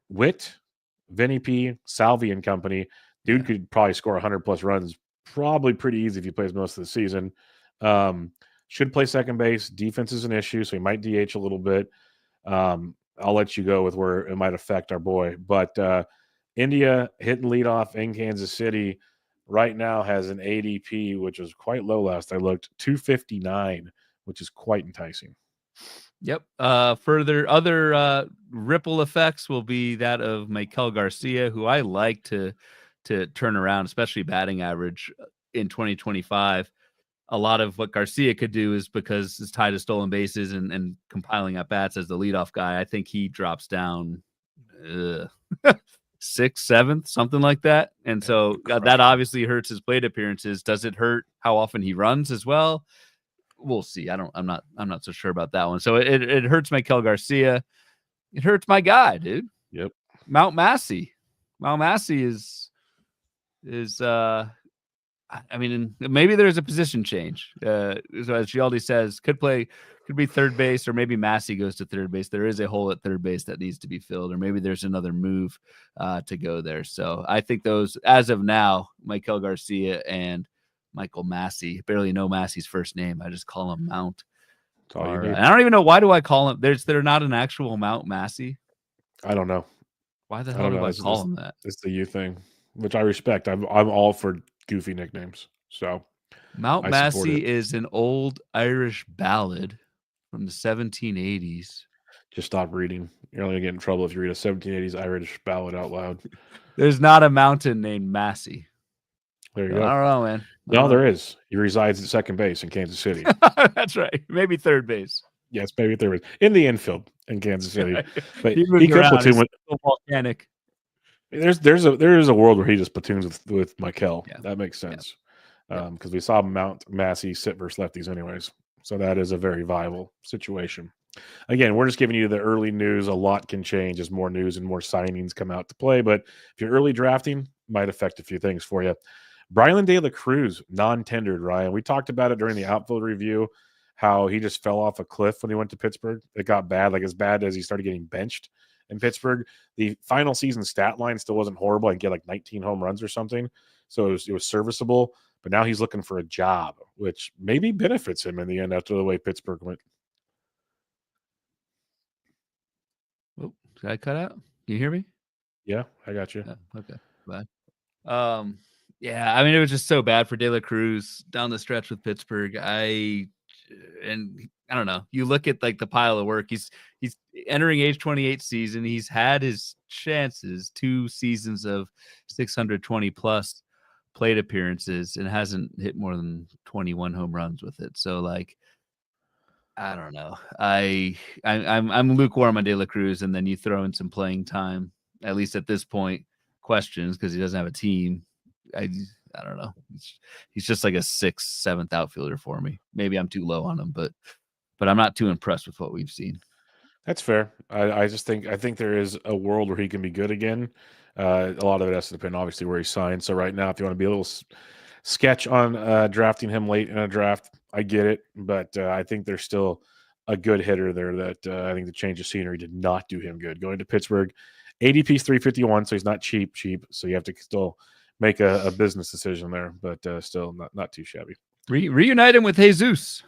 Witt, Vinny P, Salvi and company. Dude could probably score 100-plus runs probably pretty easy if he plays most of the season. Should play second base. Defense is an issue, so he might DH a little bit. I'll let you go with where it might affect our boy. But India hitting leadoff in Kansas City right now has an ADP, which was quite low last I looked, 259, which is quite enticing.
Yep. Other ripple effects will be that of Maikel Garcia, who I like to turn around, especially batting average in 2025. A lot of what Garcia could do is because it's tied to stolen bases and compiling at bats as the leadoff guy. I think he drops down 6th, 7th, something like that. And so that obviously hurts his plate appearances. Does it hurt how often he runs as well? We'll see. I'm not so sure about that one. So it hurts Maikel Garcia. It hurts my guy, dude.
Yep.
Mount Massey. Mount Massey is I mean, maybe there's a position change. So as Gialdi says, could be third base, or maybe Massey goes to third base. There is a hole at third base that needs to be filled, or maybe there's another move to go there. So I think those, as of now, Maikel Garcia and Michael Massey. Barely know Massey's first name. I just call him Mount. And I don't even know, why do I call him? They're not an actual Mount Massey.
I don't know.
Why the hell do I call him that?
It's the you thing, which I respect. I'm all for goofy nicknames. So
Mount Massey is an old Irish ballad from the 1780s.
Just stop reading. You're only going to get in trouble if you read a 1780s Irish ballad out loud.
There's not a mountain named Massey.
There you go.
I don't know, man.
No, there is. He resides at second base in Kansas City.
That's right. Maybe third base.
Yes, maybe third base. In the infield in Kansas City. But
he could platoon with volcanic.
There is a world where he just platoons with Maikel. Yeah. That makes sense. Because we saw Mount Massey sit versus lefties anyways. So that is a very viable situation. Again, we're just giving you the early news. A lot can change as more news and more signings come out to play. But if you're early drafting, might affect a few things for you. Brylan De La Cruz, non-tendered, Ryan. We talked about it during the outfield review, how he just fell off a cliff when he went to Pittsburgh. It got bad, like as bad as he started getting benched in Pittsburgh. The final season stat line still wasn't horrible. I get like 19 home runs or something. So it was serviceable. But now he's looking for a job, which maybe benefits him in the end after the way Pittsburgh went.
Oh, did I cut out? Can you hear me?
Yeah, I got you.
Oh, okay, bye. Yeah, I mean, it was just so bad for De La Cruz down the stretch with Pittsburgh. I don't know. You look at like the pile of work. He's entering age 28 season. He's had his chances, 2 seasons of 620 plus plate appearances, and hasn't hit more than 21 home runs with it. So like, I don't know. I'm lukewarm on De La Cruz, and then you throw in some playing time, at least at this point, questions because he doesn't have a team. I don't know. He's just like a 6th, 7th outfielder for me. Maybe I'm too low on him, but I'm not too impressed with what we've seen.
That's fair. I think there is a world where he can be good again. A lot of it has to depend, obviously, where he's signed. So right now, if you want to be a little sketch on drafting him late in a draft, I get it. But I think there's still a good hitter there that I think the change of scenery did not do him good. Going to Pittsburgh, ADP's 351, so he's not cheap. So you have to still make a business decision there, but still not too shabby.
Reunite him with Jesus.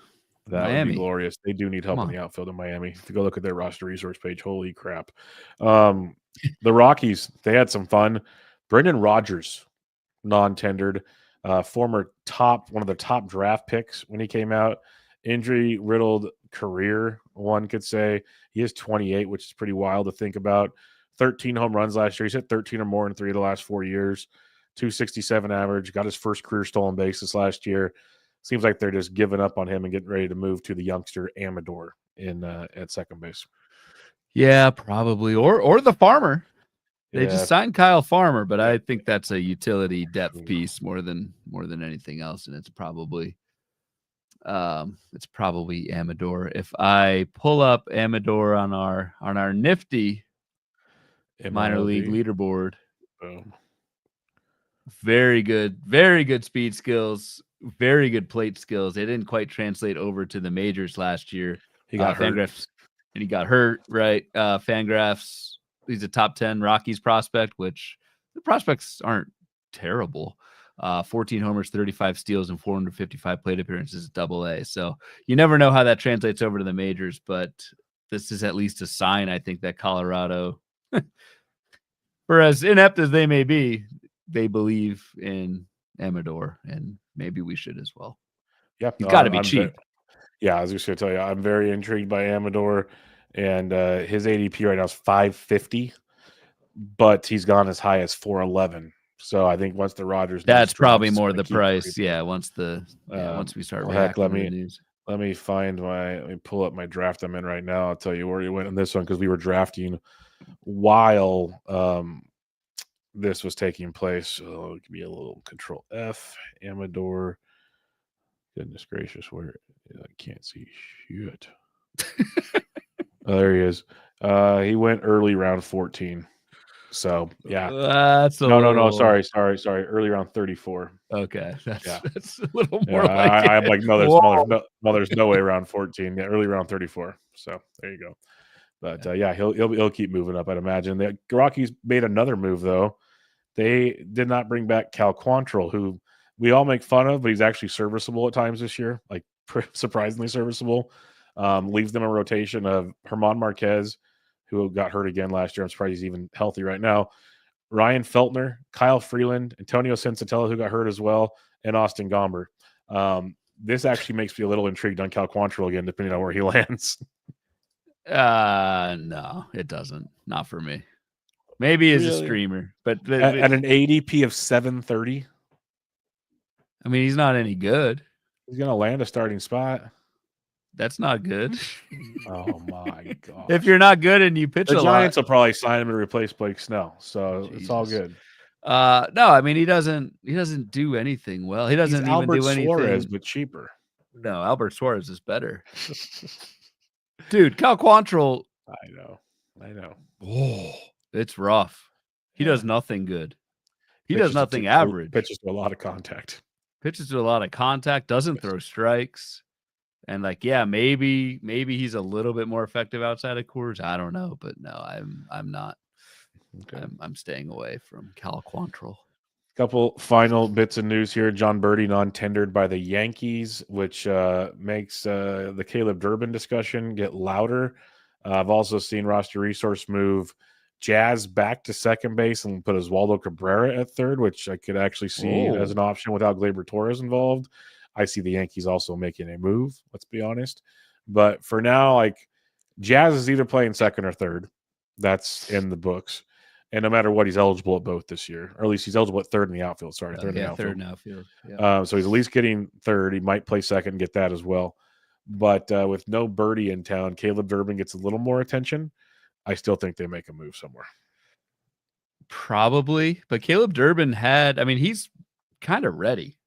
That
Miami.
would be glorious. They do need help in the outfield in Miami. If you go look at their roster resource page, holy crap. The Rockies, they had some fun. Brendan Rodgers, non-tendered, former one of the top draft picks when he came out. Injury-riddled career, one could say. He is 28, which is pretty wild to think about. 13 home runs last year. He's hit 13 or more in 3 of the last 4 years. 267 average. Got his first career stolen bases last year. Seems like they're just giving up on him and getting ready to move to the youngster Amador at second base.
Yeah, probably. Or the Farmer. They just signed Kyle Farmer, but I think that's a utility depth piece more than anything else, and it's probably Amador. If I pull up Amador on our nifty minor league leaderboard,
boom.
Very good speed skills, very good plate skills. They didn't quite translate over to the majors last year.
He got hurt.
And he got hurt, right? Fangraphs, he's a top 10 Rockies prospect, which the prospects aren't terrible. 14 homers, 35 steals, and 455 plate appearances at AA. So you never know how that translates over to the majors, but this is at least a sign, I think, that Colorado, for as inept as they may be, they believe in Amador, and maybe we should as well.
Yeah,
you got to be cheap.
I was just going to tell you, I'm very intrigued by Amador, and his ADP right now is 550, but he's gone as high as 411. So I think once the Rodgers,
that's probably more the price. Yeah, once we start reacting to the news.
Let me pull up my draft I'm in right now. I'll tell you where he went in this one because we were drafting while this was taking place. So it could be a little Control F, Amador. Goodness gracious, where I can't see shit. Oh, there he is. He went early round 14. So yeah, no. Sorry. Early round 34.
Okay, that's a little more.
I'm like there's no way around 14. Yeah, early round 34. So there you go. But he'll keep moving up. I'd imagine. The Rockies made another move though. They did not bring back Cal Quantrill, who we all make fun of, but he's actually serviceable at times this year. Like surprisingly serviceable. Leaves them a rotation of Herman Marquez, who got hurt again last year. I'm surprised he's even healthy right now. Ryan Feltner, Kyle Freeland, Antonio Sensatella, who got hurt as well, and Austin Gomber. This actually makes me a little intrigued on Cal Quantrill again, depending on where he lands.
No, it doesn't. Not for me. Maybe as a streamer, but
at an ADP of 730.
I mean, he's not any good.
He's going to land a starting spot.
That's not good.
Oh my god!
If you're not good and you pitch a lot,
the Giants will probably sign him to replace Blake Snell, so it's all good.
No, I mean he doesn't do anything well. He doesn't even do anything.
Suarez, but cheaper.
No, Albert Suarez is better. Dude, Cal Quantrill.
I know.
Oh, it's rough. He does nothing good. He does nothing average.
Pitches to a lot of contact.
Doesn't throw strikes. And maybe he's a little bit more effective outside of Coors. I don't know, but no, I'm not. Okay. I'm staying away from Cal Quantrill.
Couple final bits of news here. John Birdie non-tendered by the Yankees, which makes the Caleb Durbin discussion get louder. I've also seen roster resource move Jazz back to second base and put Oswaldo Cabrera at third, which I could actually see as an option without Gleyber Torres involved. I see the Yankees also making a move, let's be honest. But for now, Jazz is either playing second or third. That's in the books. And no matter what, he's eligible at both this year. Or at least he's eligible at third in the outfield. Third in the outfield.
Third in outfield. Yeah.
So he's at least getting third. He might play second and get that as well. But with no Birdie in town, Caleb Durbin gets a little more attention. I still think they make a move somewhere.
Probably, but Caleb Durbin he's kind of ready.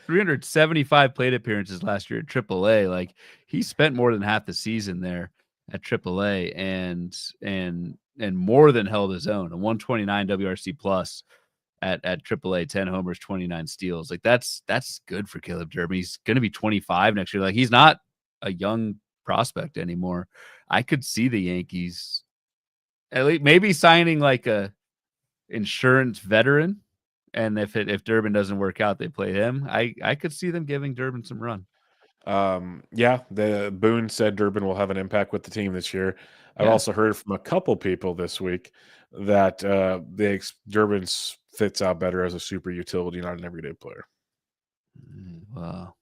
375 plate appearances last year at AAA. Like, he spent more than half the season there at AAA and more than held his own. A 129 WRC plus at AAA, 10 homers, 29 steals. Like, that's good for Caleb Durbin. He's going to be 25 next year. Like, he's not a young prospect anymore. I could see the Yankees at least maybe signing like a insurance veteran, and if Durbin doesn't work out, they play him. I could see them giving Durbin some run.
The Boone said Durbin will have an impact with the team this year. I've also heard from a couple people this week that Durbin fits out better as a super utility, not an everyday player.
Wow.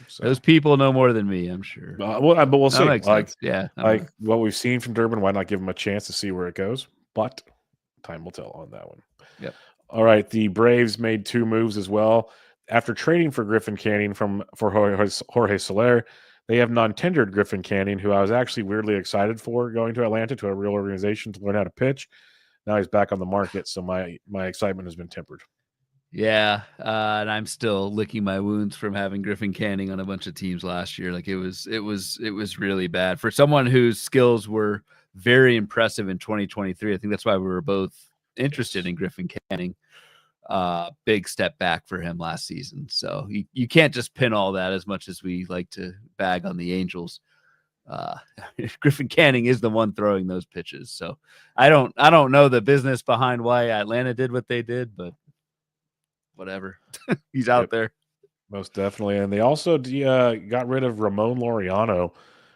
So, those people know more than me, I'm sure.
But we'll see.
Like
what we've seen from Durbin, why not give him a chance to see where it goes? But time will tell on that one.
Yep.
All right. The Braves made 2 moves as well. After trading for Griffin Canning for Jorge Soler, they have non-tendered Griffin Canning, who I was actually weirdly excited for going to Atlanta, to a real organization to learn how to pitch. Now he's back on the market, so my excitement has been tempered.
Yeah, and I'm still licking my wounds from having Griffin Canning on a bunch of teams last year. Like, it was really bad for someone whose skills were very impressive in 2023. I think that's why we were both interested in Griffin Canning. Big step back for him last season. So you can't just pin all that, as much as we like to bag on the Angels. Griffin Canning is the one throwing those pitches. So I don't know the business behind why Atlanta did what they did, but whatever. He's out there.
Most definitely. And they also got rid of Ramon Laureano,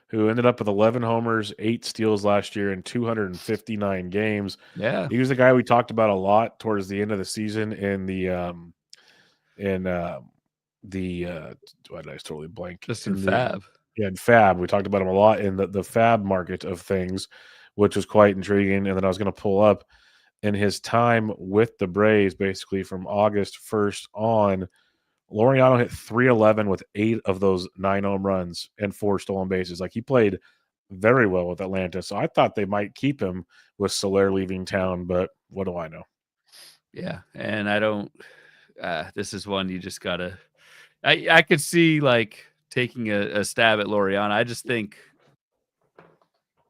who ended up with 11 homers, 8 steals last year in 259 games.
Yeah.
He was the guy we talked about a lot towards the end of the season in the why did I totally blank?
Just in Fab.
In Fab. We talked about him a lot in the Fab market of things, which was quite intriguing. And then I was going to pull up in his time with the Braves, basically from August 1st on, Laureano hit 311 with 8 of those 9 home runs and 4 stolen bases. Like, he played very well with Atlanta. So I thought they might keep him with Soler leaving town, but what do I know?
Yeah. And I don't, this is one you just got to, I could see like taking a stab at Laureano.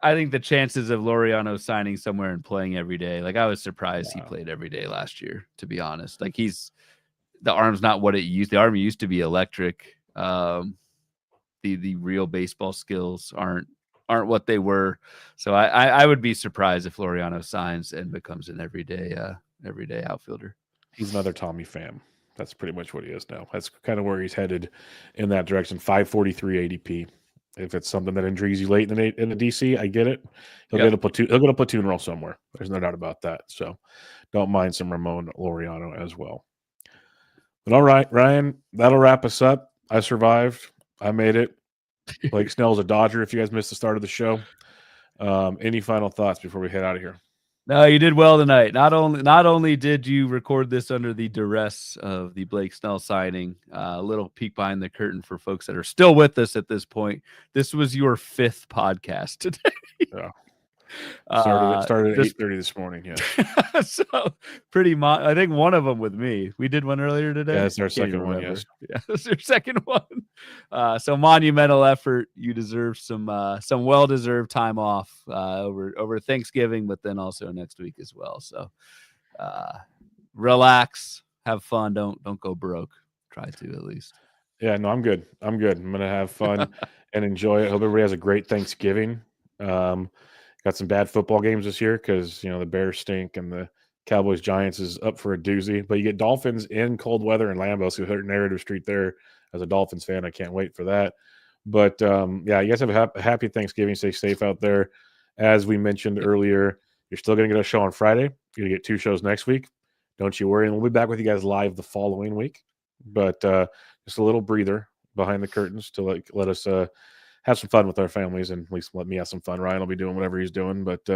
I think the chances of Laureano signing somewhere and playing every day, like, I was surprised he played every day last year, to be honest. Like, the arm's not what it used. The arm used to be electric. The real baseball skills aren't what they were. So I would be surprised if Laureano signs and becomes an everyday outfielder.
He's another Tommy Pham. That's pretty much what he is now. That's kind of where he's headed in that direction. 543 ADP. If it's something that intrigues you late in the DC, I get it. He'll get a platoon. He'll get a platoon role somewhere. There's no doubt about that. So don't mind some Ramon Laureano as well. But all right, Ryan, that'll wrap us up. I survived. I made it. Blake Snell's a Dodger. If you guys missed the start of the show, any final thoughts before we head out of here?
No, you did well tonight. Not only did you record this under the duress of the Blake Snell signing, a little peek behind the curtain for folks that are still with us at this point. This was your 5th podcast today.
Yeah. Started at 8:30 this morning. Yeah.
So pretty much. I think one of them with me. We did one earlier today.
Yeah, that's our second one. Yes.
Yeah, that's your second one. So monumental effort. You deserve some well-deserved time off over Thanksgiving, but then also next week as well. So relax, have fun. Don't go broke. Try to, at least.
Yeah. No, I'm good. I'm gonna have fun and enjoy it. Hope everybody has a great Thanksgiving. Got some bad football games this year because, the Bears stink and the Cowboys Giants is up for a doozy. But you get Dolphins in cold weather in Lambeau, so narrative street there. As a Dolphins fan, I can't wait for that. But you guys have a happy Thanksgiving. Stay safe out there. As we mentioned earlier, you're still going to get a show on Friday. You're going to get 2 shows next week. Don't you worry. And we'll be back with you guys live the following week. But just a little breather behind the curtains to let us have some fun with our families, and at least let me have some fun. Ryan will be doing whatever he's doing, but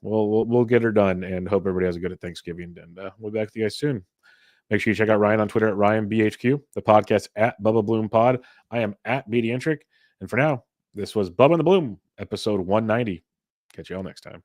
we'll get her done, and hope everybody has a good Thanksgiving. And we'll be back with you guys soon. Make sure you check out Ryan on Twitter at RyanBHQ, the podcast at Bubba Bloom Pod. I am at BDentric, And for now, this was Bubba and the Bloom, episode 190. Catch you all next time.